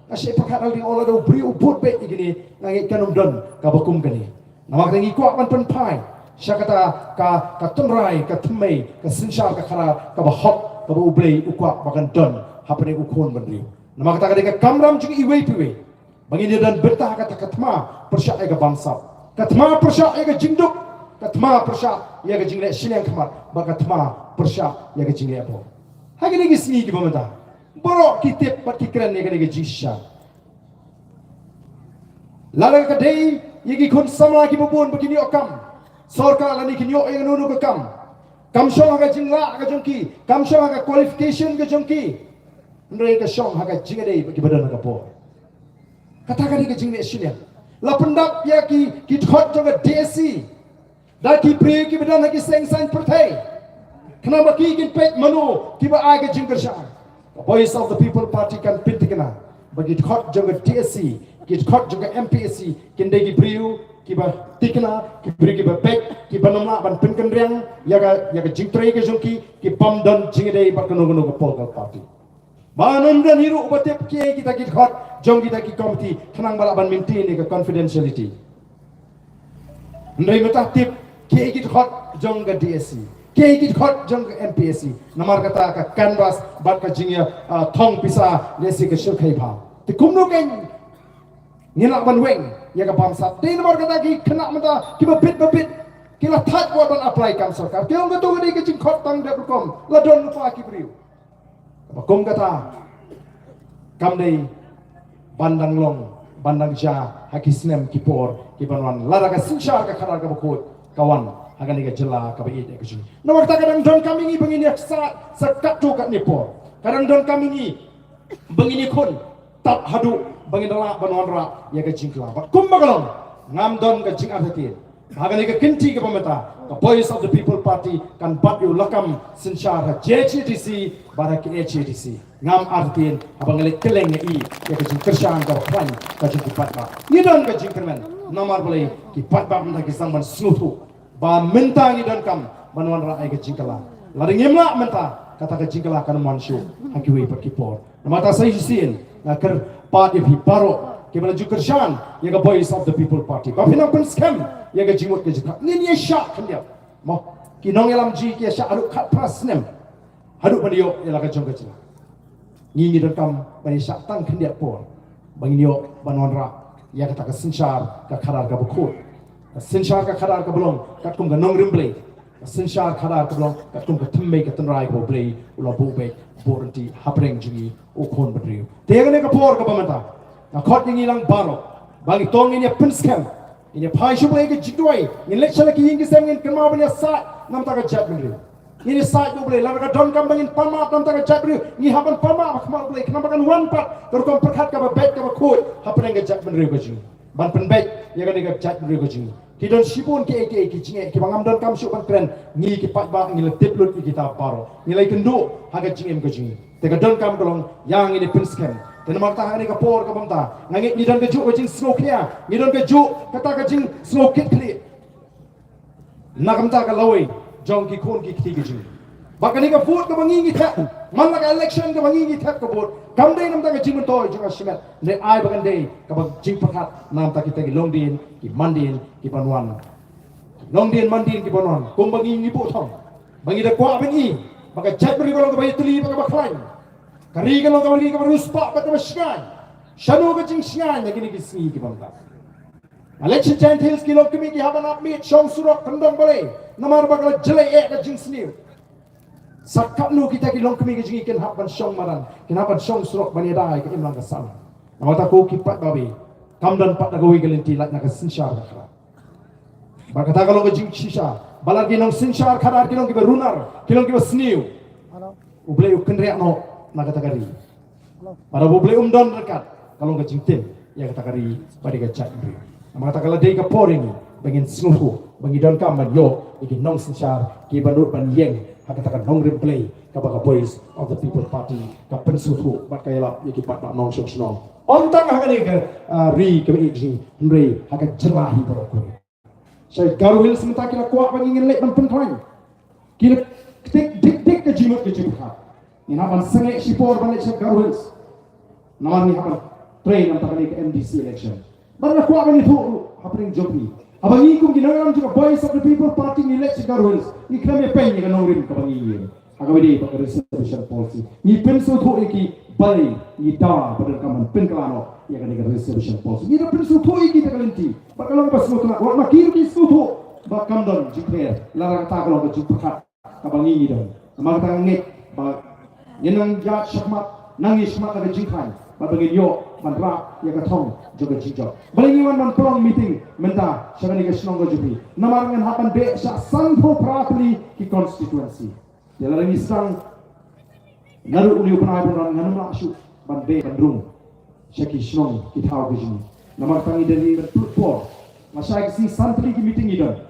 asy pakhat ali ola do briu bot baik igini ngai kanum don ka bakum kani namak tangi kuat man pai syakata ka tunrai ka thmei ka sinshar ka khara ka ba hot ka ba ublai ukwa bakan don hapane ukon bandriu namak ta ka kamram juga iwei piwei bangini dan bertah kata katma persyak ega bangsa katma persyak ega jingduk katma persyak ega jingle silang khamar bakatma persyak ega jingle apo hagi ni gisni ki bamata borok kitip pat kikran ega jisha lala ka dei yegi kun samla ki bubun begini okam sorka lani ki nyo ega nunu ka kam shong aga jingla aga jongki kam shong aga qualification ga jongki ndre ka shong aga jingade ki badan ka po katakan ni kejing nasional. La pendap ya ki thot jaga DSC. Da ki pre ki bedan ki seng sang pertai. Kenapa ki kin pet manu ki ba ai kejing kerja. Voice of the People Party kan pintikena. Bagi thot jaga DSC, ki thot jaga MPSC kin de ki priu ki ba tikna ki pri ki ba pek ki ba namla ban pinkan riang ya ga jing tre ke jongki ki pam dan jing dei ba kanu ko polkal party. Banon dan hiru ubatep ki kita ki thot jong kita ki komiti tenang balaban minti ni ke confidentiality. Ndai mata tip ki thot jong ga DSC ki thot jong ga MPSC namar kata ka canvas bat ka jingya thong pisa lesi ke shil khai pha ti kumno ken nilak ban weng ya ka bangsa ti namar kata ki khana mata ki ba bit ki la that wa ban apply kam sarkar ki ong ga to ni ke jing khot tang de kom la don pa ki briu bakom kata kam dei bandang long bandang ja hakisnem kipor kibanwan lara ka sinshar ka kharar ka bukut kawan hagani ka jela ka bai de kaju nomor ta kadang don kami ni bangini sa katu ka nipor kadang don kami ni bangini kun tap hadu bangidala banwan ra ya ka jingkla bakum bagalong ngam don ka jing arhatin hagani ka kinti ka pamata the Voice of the People Party kan bat yu lakam sinshar ha JHTC barak HTC ngam artin abang le keleng i ya kejing kersan ka kwan ka jing pat ba ni don ka jing kermen nomor boleh ki pat ba menta ki sang ban snutu ba menta ni don kam banwan ra ai ka jing kala la ngimla menta kata ka jing kala kan mon shu hakiwe pat ki por mata sai sin na ker pat bi paro ki bala ju kersan ya ka Voice of the People Party ba pinang pen scam ya ka jingmut ka jing ni ni sha kan dia mo ki nong elam ji ki sha aru khat prasnem hadu padio ya la ka jong ka jing ni rekam bani syak tang kendia por bangin yo banon ra ya kata ka sinshar ka kharar ka bukut sinshar ka kharar ka blong kat kum ka nong rimble sinshar kharar ka blong kat kum ka thmme ka tanrai ko ble ula bu be boranti hapreng jingi o khon badriu tegane ka por ka pamata na khot ngi lang baro bagi tong ini pinskam ini pai shu ble ka jidwai ni lecture ki yingi sem ngin kema bani sa nam ta ka jat badriu ini saat tu boleh, lalu don kambingin pama, nam tak jat beriu, ni hapan pama, khmar boleh, kenapa kan wan pat, kalau kau perhat kau baik kau kut, hapan yang jat beriu kau jing, ban pen baik, ya kan yang jat beriu kau jing, kita sibun ke jing, kita bangam don kam syupan keren, ni kita pat ni letip lut kita paro, nilai kendu, haga jing kau jing, tega don kam kolong, yang ini pinskem, dan marta hari kapor kau bangta, ngangit ni don kejuk kau jing smoke ya, ni don kejuk kata kau jing smoke kit, nak kamta kau lawai. Jong ki kon ki kiti gi baka ni ka vote ka bangi thak man la ka election ka bangi thak ka vote kam dei nam ta ka jing toy jong asimet le ai bagan dei ka bag jing pakhat nam ta kita ki longdin ki mandin ki panwan longdin mandin ki panwan kum bangi ni bo thong bangi da kwa bangi baka chat beri ko ka bai tli baka baklain kari ka lo ka bari ka ruspa ka ta skai Shanu ka jing shngai na gini kisni ki bangta. Election Gentiles ki lok kami ki haban apmit shong surok kandong bale. Namar bakal jelek ka jing sniu. Sakap nu kita ki lok kami ki jing ikan haban shong maran. Kin haban shong surok bani dai ka imlang ka sana. Namata ko ki pat babi. Kamdan pat na gawi galinti lat na ka sinshar ka. Bakata kalau ke jing shisha. Balar ki nong sinshar khadar ki nong ki berunar. Ki nong ki besniu. Ublei ukendriak no nagatakari. Pada ublei don dekat. Kalau ke jing tim ya katakari pada ke chat bri. Maka kalau dia ke por ini bangin snuhu bangi don kaman yo iki nong sinshar ki banut ban yeng hakatakan nong replay kabaka boys of the people party ka pensuhu bat kayala iki pat nong shong shong. Ontang hakani ke ri ke iji mri hakat jerahi barokuri. Saya garuhil sementara kira kuat bagi ingin lek ban pentrain. Kira dik ke jimut ke jimut. Ni haban sengek sipor ban lek garuhil. Nama ni haban train antara ni ke MDC election. Mana kuat bani tu hapring jobi. Abang ikum ginangan juga boys of the people party ni lek garuhil. Ni krame pen ni kanong rim kabang ini. Agawidi pakai reservation policy. Ni pensu tu iki balai ni da pada kaman pen kelano ya kan dengan reservation policy. Ni pensu tu iki ta kalinti. Bakalang pas mo tuna wa makir ki su tu bakam don jikher larang ta kalau ke jiphat kabang ini don. Maka ngek ba yenang ja shakmat nangis mat ka jikhan. Ba bagin yo manra ya ka thong joga jijok. Balingi wan man prong meeting menta shagani ke snong go jupi. Namarangan hapan be sa sanfo properly ki constituency. Ya larang isang naru uli upanai pun orang nganam lakshu bande bandrung shaki snong ki thau ke jini. Namar tangi dari berpur masa si santri ki meeting idon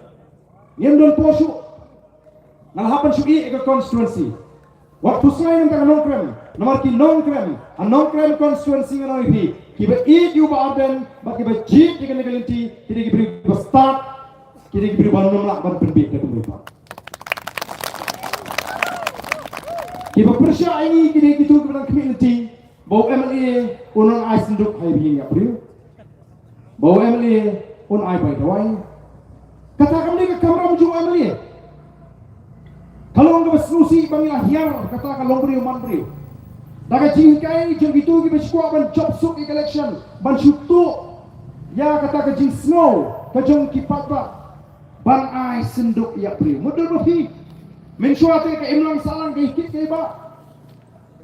yen don posu nang hapan sugi ke constituency waktu selain tang nongkrem namar ki nongkrem an nongkrem constituency ngan ipi ki be id yu ba arden ba ki be jit ki galinti ki ki beri start ki ki beri banum lak ban penbit ke pemerintah ki be persya ini ki tu ke community bau MLA unang ai senduk hai bi ya beri bawa MLA on ai bai dawai katakan ni ke kamera mujung MLA kalau orang berselusi bangilah hiar katakan long beri man beri daga jingkai jeng gitu ki berskuat ban job suk election ban syutu ya kata ke jing snow ke jeng ki patba ban ai senduk ya beri model berfi mensuate ke imlang salang ke hikit ke ba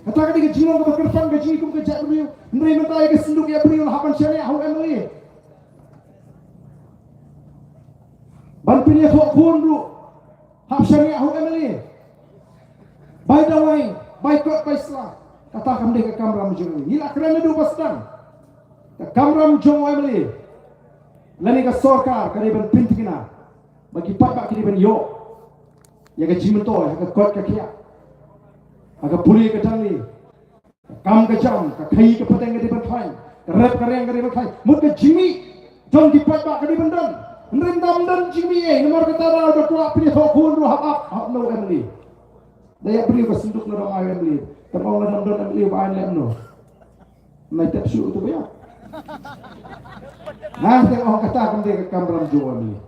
katakan ni ke jingong ke kerfan ke jingkum ke jak beri ndri mentai ke senduk ya beri lah hapan syariah hu MLA ban pilih hok pun dulu hak syariah hok MLA by the way boycott by Islam katakan dia ke kamera mujung ini lah kerana dulu pasang ke kamera mujung MLA lani ke sorkar kena ban pintu kena bagi pak kini ban yo ya ke jimentoy ya ke kot ke kia aga puli ke tangli kam ke jam ke kai ke peteng ke ban khai ke rep ke reng ke ban khai mut ke jimi jong di pak ke ban dan Nrindam dan jimi nomor ketara udah tua pilih hokun lu hak no MLA. Daya beri ke senduk na ramai MLA. Terpau na dan MLA ba an no. Mai tap su tu ya. Nah tengok kata kami ke kamera jual MLA.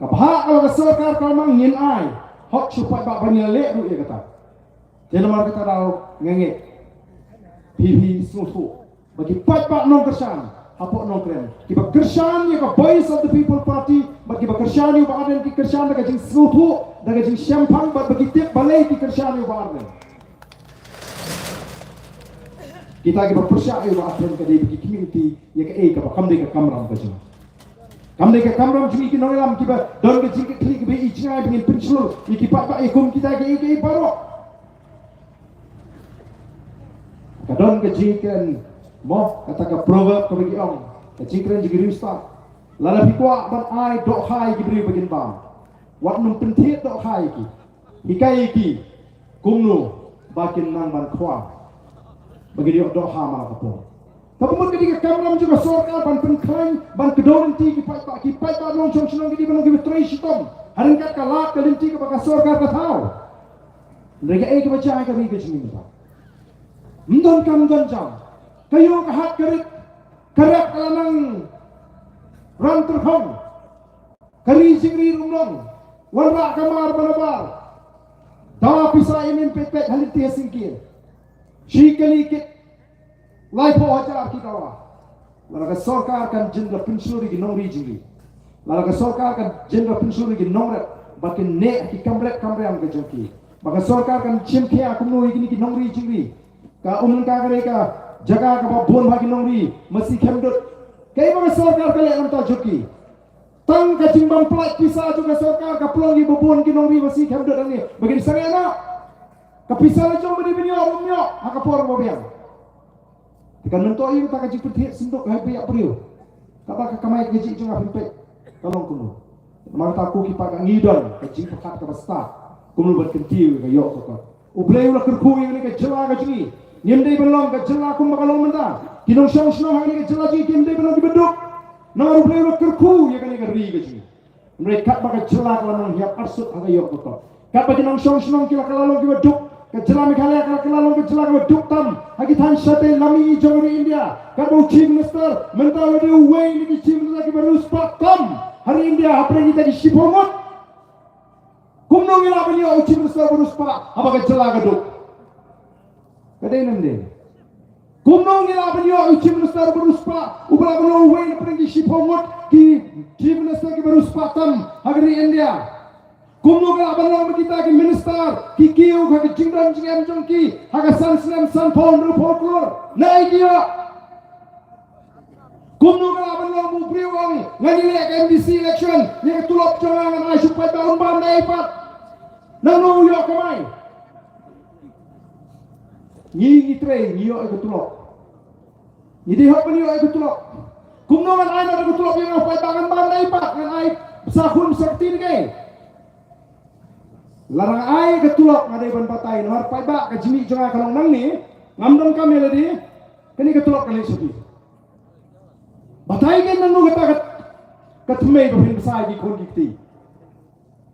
Kabha kalau ke sarkar kalau mang ngin ai hok supaya bak banyak lek du ya kata. Jadi nomor ketara ngenge. PP susu bagi pat bak non kersan. Apa nongkrem? Kita kersan ya ke boys of the people party, bagi kersan yang badan ki kersan daga jing sutu, daga jing champagne, bagi tiap balai ki kersan yang badan. Kita kita percaya yang badan ke bagi community ya ke ke kamde ke kamram ke jing. Kamde ke kamram jing ki nongelam kita don ke jing ke klik be ijnai bingin pensul, iki pak ikum kita ke baro. Kadon ke jing mo kata ke proverb ke bagi ong ke cingkren jigi rimsta lala pikwa ban ai dok hai ki beri bagin bam wat num pentit dok hai ki hikai ki kumnu bakin nang ban khwa bagi dia dok ha ma kapo kapumut ke kamera juga sorkar ban penklaim ban kedorenti ki pai pa long chong chong ki ban ki betray shitom haring kat kalat kalinti ke baka sorkar ka thau mereka ke baca ke ni ke jing ni mdon kam don jam kayo kahat kerik kerap kalanang rantur hong kari singri rumlong warna kamar banabar dawa pisa imin pet halit tiya singkir shikalikit Lai po hajar kita wa. Lalaga sarkar kan jendra pensuri ki nongri jingli. Lalaga sarkar kan jendra pensuri ki nongret bakin ne ki kamret am ke jengki. Maka sarkar kan chimke akumno igini ki nongri jingli. Ka umn ka kare ka jaga ka bon bagi nongri masi kemdut. Kai maka sarkar kale am ta joki. Tang ka jimbang plak pisah juga sarkar ka plongi bobon ki nongri masi kemdut ani. Bagin sangena. Ka pisah la jom di binyo umnyo hakapor bobiang. Jika nentu ayu tak kaji pertiak sendok hai ya priu. Kata kamai kaji jengah pempek. Tolong kuno. Mar taku ki pak ngidon kaji pekat ka basta. Kuno berkentiu ka yok ka. Ublei ulah kerku ini ka jela ka jingi. Nyemdei belong ka jela kum bakalong menta. Kinong syong syong ini ka jela jingi nyemdei belong ki beduk. Nang ublei ulah kerku ya kan ka ri ka jingi. Mereka baka jela ka nang hiap arsut ka yok ka. Kat bagi nang syong syong ki bakalong ki beduk. Kejela mikhalaya kalau kejela ke duktam hagi than sate lami jongri India kado chief minister mental di way ni chief minister ke baru spatam hari India apa kita di Shipomot kumno ngila beliau chief minister baru spa apa kejela ke duk kadai nande kumno ngila beliau chief minister baru spa ubra beliau way ni pergi Shipomot ki chief minister ke baru spatam hari India Kumno ka abanong kita ki minister ki kiu ka jingdan jingam jongki haga sansnem sanpon ru folklor nai dia kumno ka abanong mu priwang ngani lek MDC election ni tulok jangan ai supaya tahun ban dai pat nanu yo kamai ni tre ni yo ko tulok ni di hop ni yo ko tulok kumno kan ai na ko tulok yang supaya tangan ban dai pat ngan ai sahun sakti ni kai larang ai ketulok ngadai ban patai nomor pai ba ka jimi jonga kalong nang ni ngamdon kami ladi kini ketulok kali sepi batai kan nang kata katmei ko hin sai di kon dikti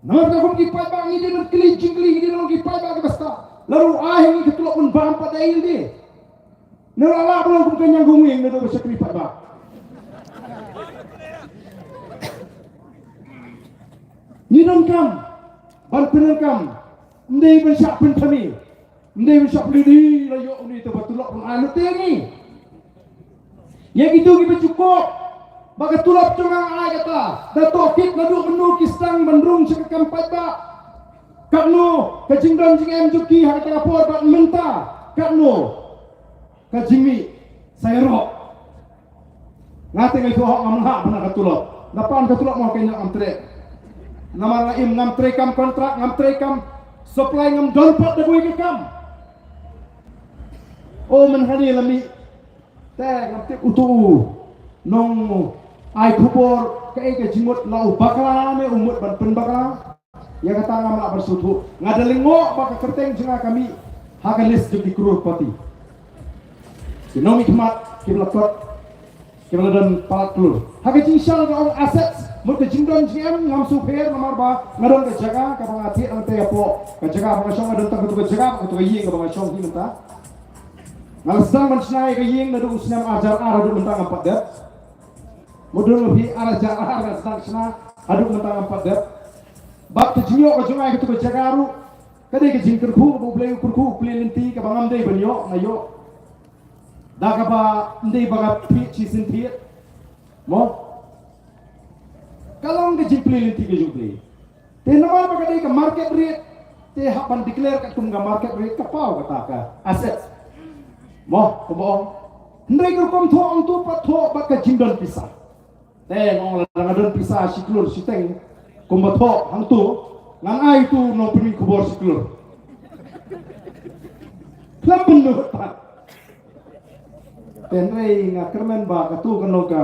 nomor ka kom ki pai ba ngi din kli jingli ngi din ki pai ba ka basta lalu ai ngi ketulok pun ban patai ni nang ala belum kom kenyang guming ndo bisa kli pai ba ni non kam ban penengkam ndai bersyak pentami ndai bersyak lidi layo ni tu batulok pun anu tengi ya gitu ki cukup baka tulap jongang ai kata dato kit nadu menu kistang bandrung sekam pada kakno kajingdon jingem juki hak rapor bak menta kakno kajimi saya roh ngate ngai hok ngamha bana katulok dapan katulok mau kenya amtre nama lain ngam trekam kontrak ngam trekam supply ngam donpat da boy kam oh menhani lami te ngam te utu nong ai kubor kai ke jimut lau bakala me umut ban pen bakala ya kata ngam la bersutu ngadalingo baka kerteng jenga kami hagalis di kurur pati dinomi khmat kiblakot kibladan palat klur haga jingsal ga assets mut jingdon jiem ngam super nomor ba ngadon ke jaga ka bangati ang te po ka jaga ba song ngadon ta ka jaga ka ying ka ba song hi menta ngal sedang mansnai ka ying nadu usnam ajar aradu mentang empat dat mudun lebih ajar aradu sedang sna adu mentang empat dat bab te jinyo ka jungai ka jaga ru kadai ka jingker ku ko play ku play linti ka bangam dei banyo nayo da ka ba ndei baga pi chi sin pi mo kalau nggak jimpli linti ke jumpi, te nama apa kadai ke market rate, te hapan declare kat kum ke market rate kapau kata ke aset, moh kebong, hendai kerkom thok ang tu pat thok bak ke jindon pisah, te ngong langadon pisah siklur siteng, kum thok hang tu, ngang ai tu nong pini kubor siklur, kelapun tu pat, te hendai ngakermen bak katu kenoka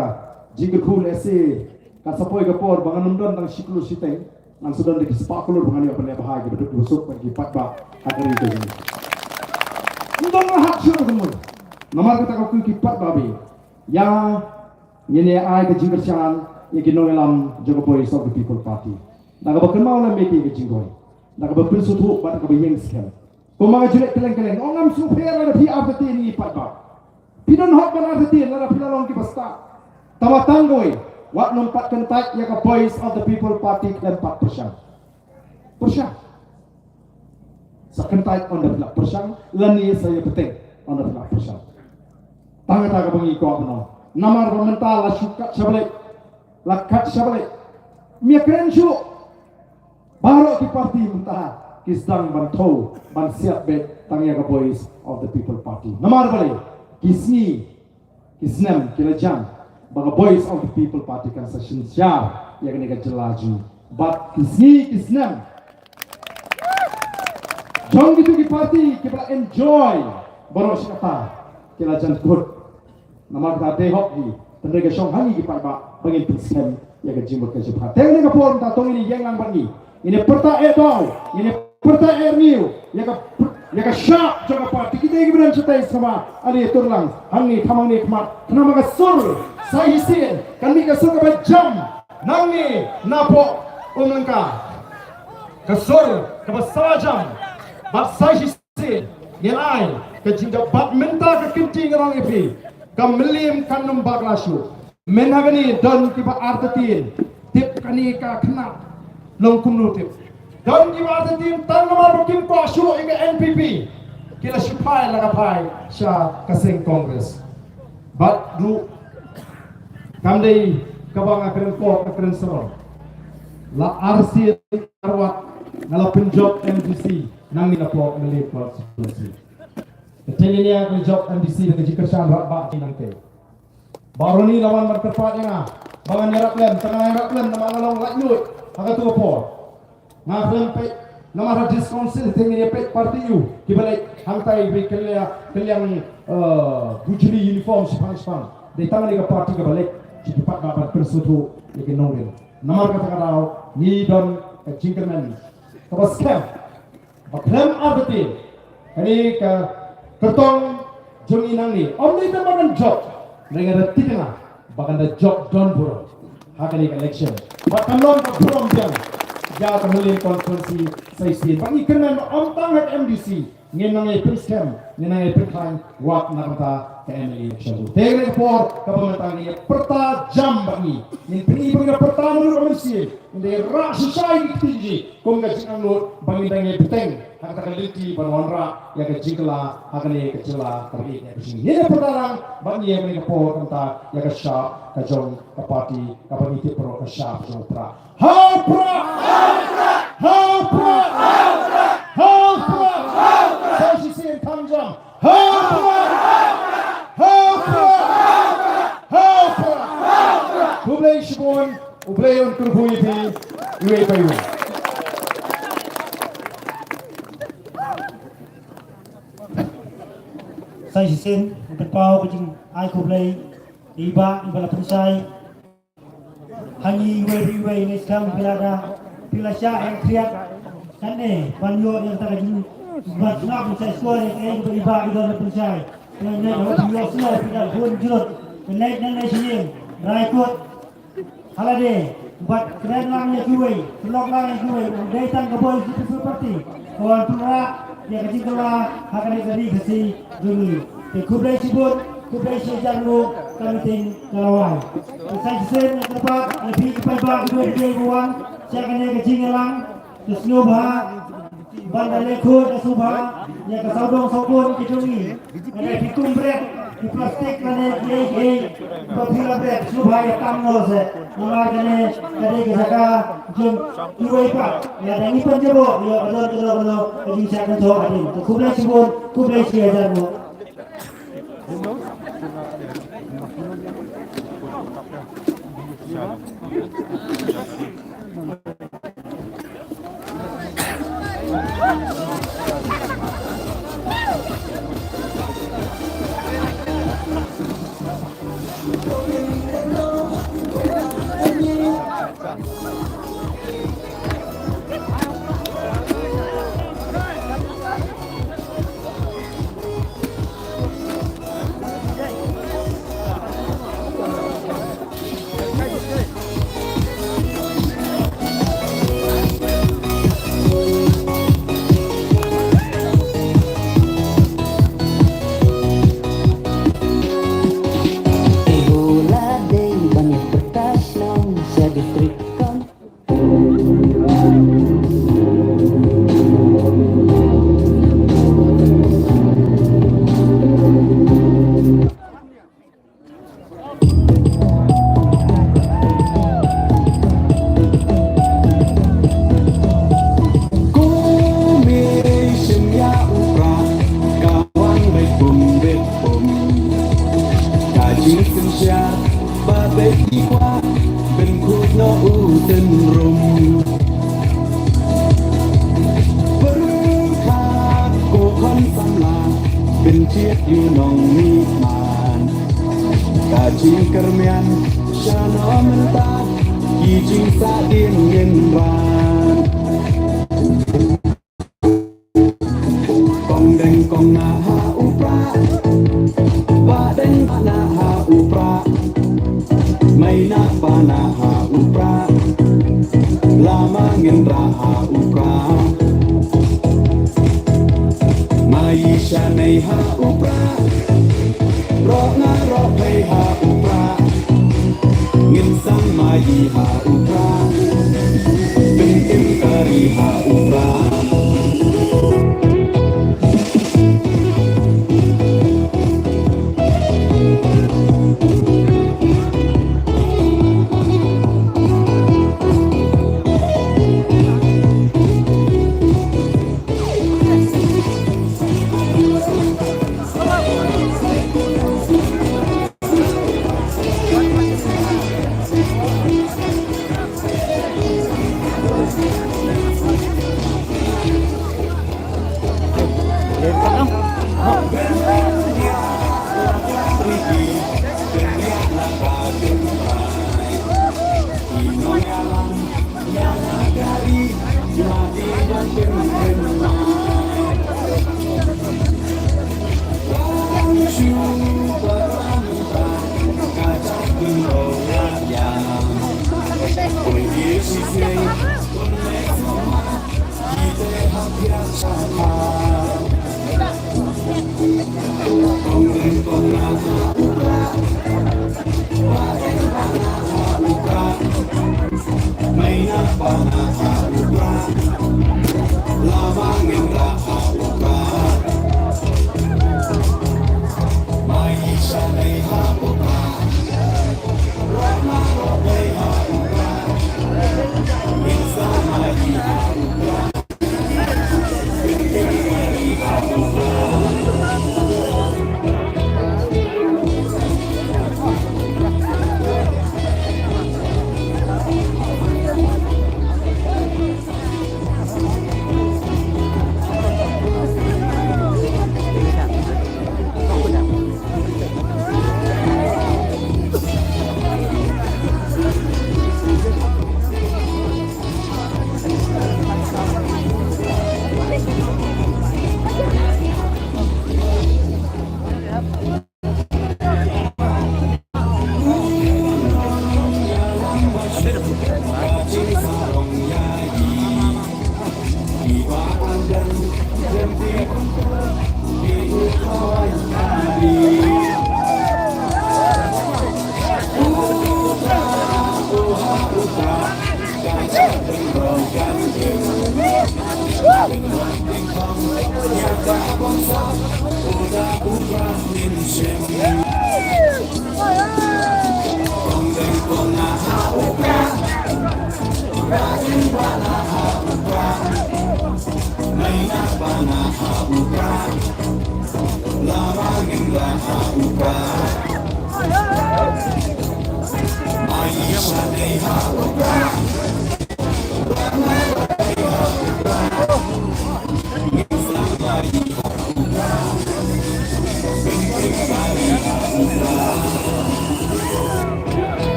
jingger kul ese. Kasapoi kapor bangan nundon tang siklu siteng nang sudan di sepak kulur bangan ya pandai bahagi beduk busuk bagi patba hadari itu ini nundon hak syur semua nomor kata kau kipat babi ya ini ai ke jingger sian ya ginong elam Jokowi of the People Party naga bakan mau lah meki ke jinggoy naga bakan sutu bat ke bayeng skem pemaga jelek keleng-keleng ongam super ada pi afti ini patba pidon hak ban afti ada pilalong ki basta tawatang goy Wak nompat kentak ya ke Voice of the People Party dan 4%. Sekentak on the 4%, lani saya penting on the 4%. Tanga bangi ko abno. Namar mental la syukat syabalik. Lakat syabalik. Mia keren syuk. Baru ki parti mentah. Kisdang bantou. Ban siap bet tangya ka boys of the people party. Namar balik. Kisni. Kisnem kilajam. Baga boys of the people party kan session syar. Ya kena ka jelaju. But kisnem. Jom gitu ki parti. Kita enjoy. Baru syakata. Kilajam good. Nama kita dehok di tendega syong hangi ki parba bangin piskem ya ke jimur ke jepha teng ne kapor ta tong ini yang lang bangi ini perta edau ini perta erniu ya ka sharp jaga parti kita ki beran setai sama ali turlang hangi thamang ni khmat nama ka sur sai sin kan mi ka sur ka jam nangi napo umlangka ka sur ka basajam bat sai sin nilai ke jinga bat menta ka kinting orang ipi Kamelim kanum baglasyu menagani don kiba artatin tip kani ka kena longkum nutip don kiba artatin tan nomor bukim ko asyu inga NPP kila sipai laga pai sha kaseng kongres bat du kamdei kabang akren ko akren soro la RC arwat ngala penjob MDC nang mina po meli ko solusi Ketengnya ke job MDC dengan jikasan rabak di nanti. Baru ni lawan bertepatnya, bangan nyerak lem, tengah nyerak lem, nama ngalong laknut, agak tu apa? Ngaflem pe, nama radis konsil tengnya pe parti you, kibalik hantai be kaliang gujri uniform sepang. Dari tangan ni ke parti kebalik, cepat dapat bersuatu lagi nongin. Nama kata kau ni don jingkerman, kau scam, baklem abadi, ini ke Ketong jong inang ni, ni makan job, mereka ada tiga, bahkan ada job don pura, hakani election. Bahkan long pura jang, jauh kembali konferensi saisi. Bagi kerana tang MDC, ngenangai perskem, ngenangai perkelain, wak nakanta ke MLA election. Tegak por kepemerintah ni perta jam bagi, ini pengibaga pertama dulu komisi, ini rasusai tinggi, kongres anut bagi dengan peteng. Hak terliti berwanra yang kecila, hakani kecila terlihat di sini. Ini pertarang bagi yang menepor tentang yang kesap, kejong, kepati, kapaniti pro kesap, kejong pra. Hapra, hapra, hapra, hapra, hapra. Saya sisi yang tanjam. Hapra, hapra, hapra, hapra. Kublai shibon, ublai on kurhui di, iwe payu. Saya sisin berpau kucing ai kublai iba la pensai hangi we ini sekarang pilada pilasya yang kriat kane banyo yang terjadi buat nak saya suara yang iba la pensai yang ne yo suara tidak pun jurut naik sini raikut halade buat keren langnya kuwe blok langnya kuwe datang ke boy seperti kawan pura yang kecil lah akan jadi besi dulu. Kublai sibut, kublai sejarah kami ting kalawai. Saya sen yang terpak lebih kepada dua bulan. Saya akan kecil lang, terusnubha, bandar lekut, terusnubha, yang kesaudong sokun kecungi. Ada pitung berat, di plastik mana lagi, berpila berat, terusnubha yang tamnol se. Nama kene ada kesaka jom dua ipat. Ya dan ini penjebok, ya kalau kecil saya akan tahu ada. Kublai sibut, kublai sejarah. ดีกันเชียบาเบดีกว่าเป็นคู่นออูเต้นรมบรุษขาดโกคอนสำลาเป็นเชียดอยู่นองมีมานกาจิงกระเมียนชาโนมันตากีจิงสาเดียนเงินรานกองแดงกองนาหาอุปราบาเดงปานาหาอุปราไม่นาปานาหาอุปราลามาเงินราหาอุปรามายิชาในหาอุปรารองารอไปหาอุปราเงินสังมายีหาอุปราเป็นเอ็มการีหาอุปรา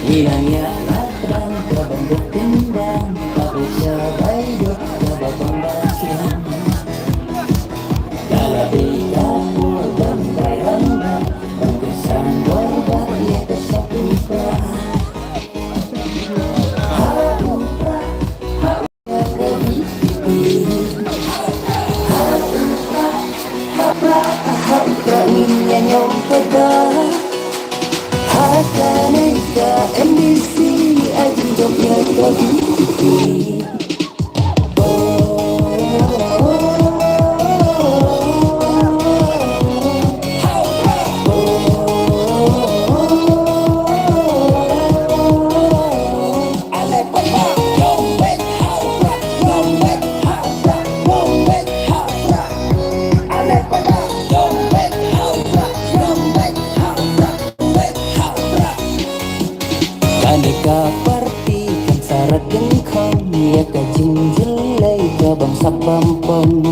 Hilangnya latran kebentuk tendang, tak bisa baik kebabang basian. Kalau di dapur dan beranda, bungkusan borbat ia tersapu perah. Haupra, haupra haupra minyak nyompedah. Hakaneka NBC ajin jobnya kebiti. Aneka parti kan sarat gengkong, ya kajing jelai kabang sabampong,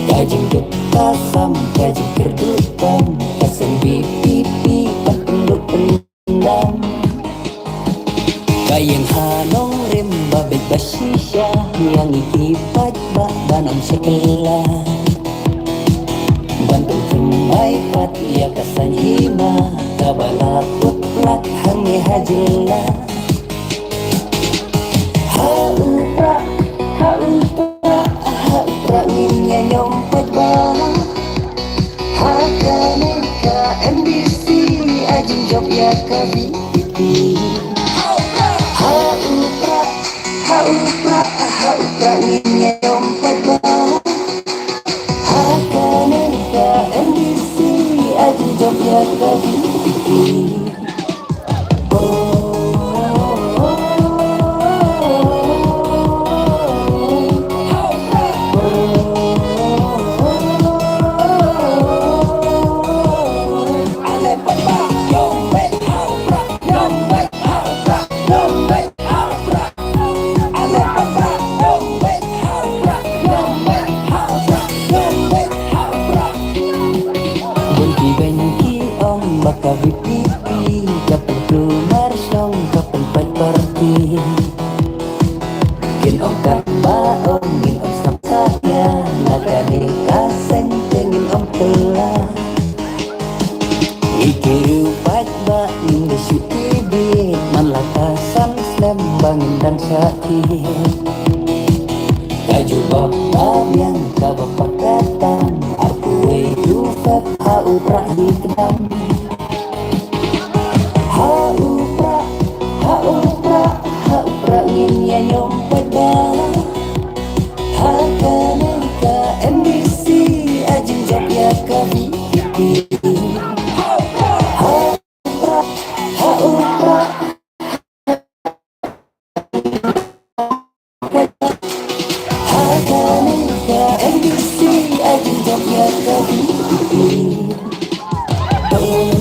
kajing kasam kajing kerdutan, kasem pipi penduk pendang, kayang hanong rim babet basisya, yang ikipat bak banam sekelah. Bantung kemai pat ya kasan hima, kabala putlat hangi hajila. Haupra minyak nyompat bah. Hakaneka NBC ajin job ya kabiti. Haupra minyak nyompat bah. Hakaneka NBC ajin job ya kabiti. Baka vipipi, kapan keluar song, kapan party. Gin om kabaong, gin om samsaya, nakani kaseng, tengin om telah. Ikiru patba, ingin syuti bit, manlakasan slam, bangin dan sakit. Kaju bapab yang kabapakatan, aku itu fat haupra di kedam.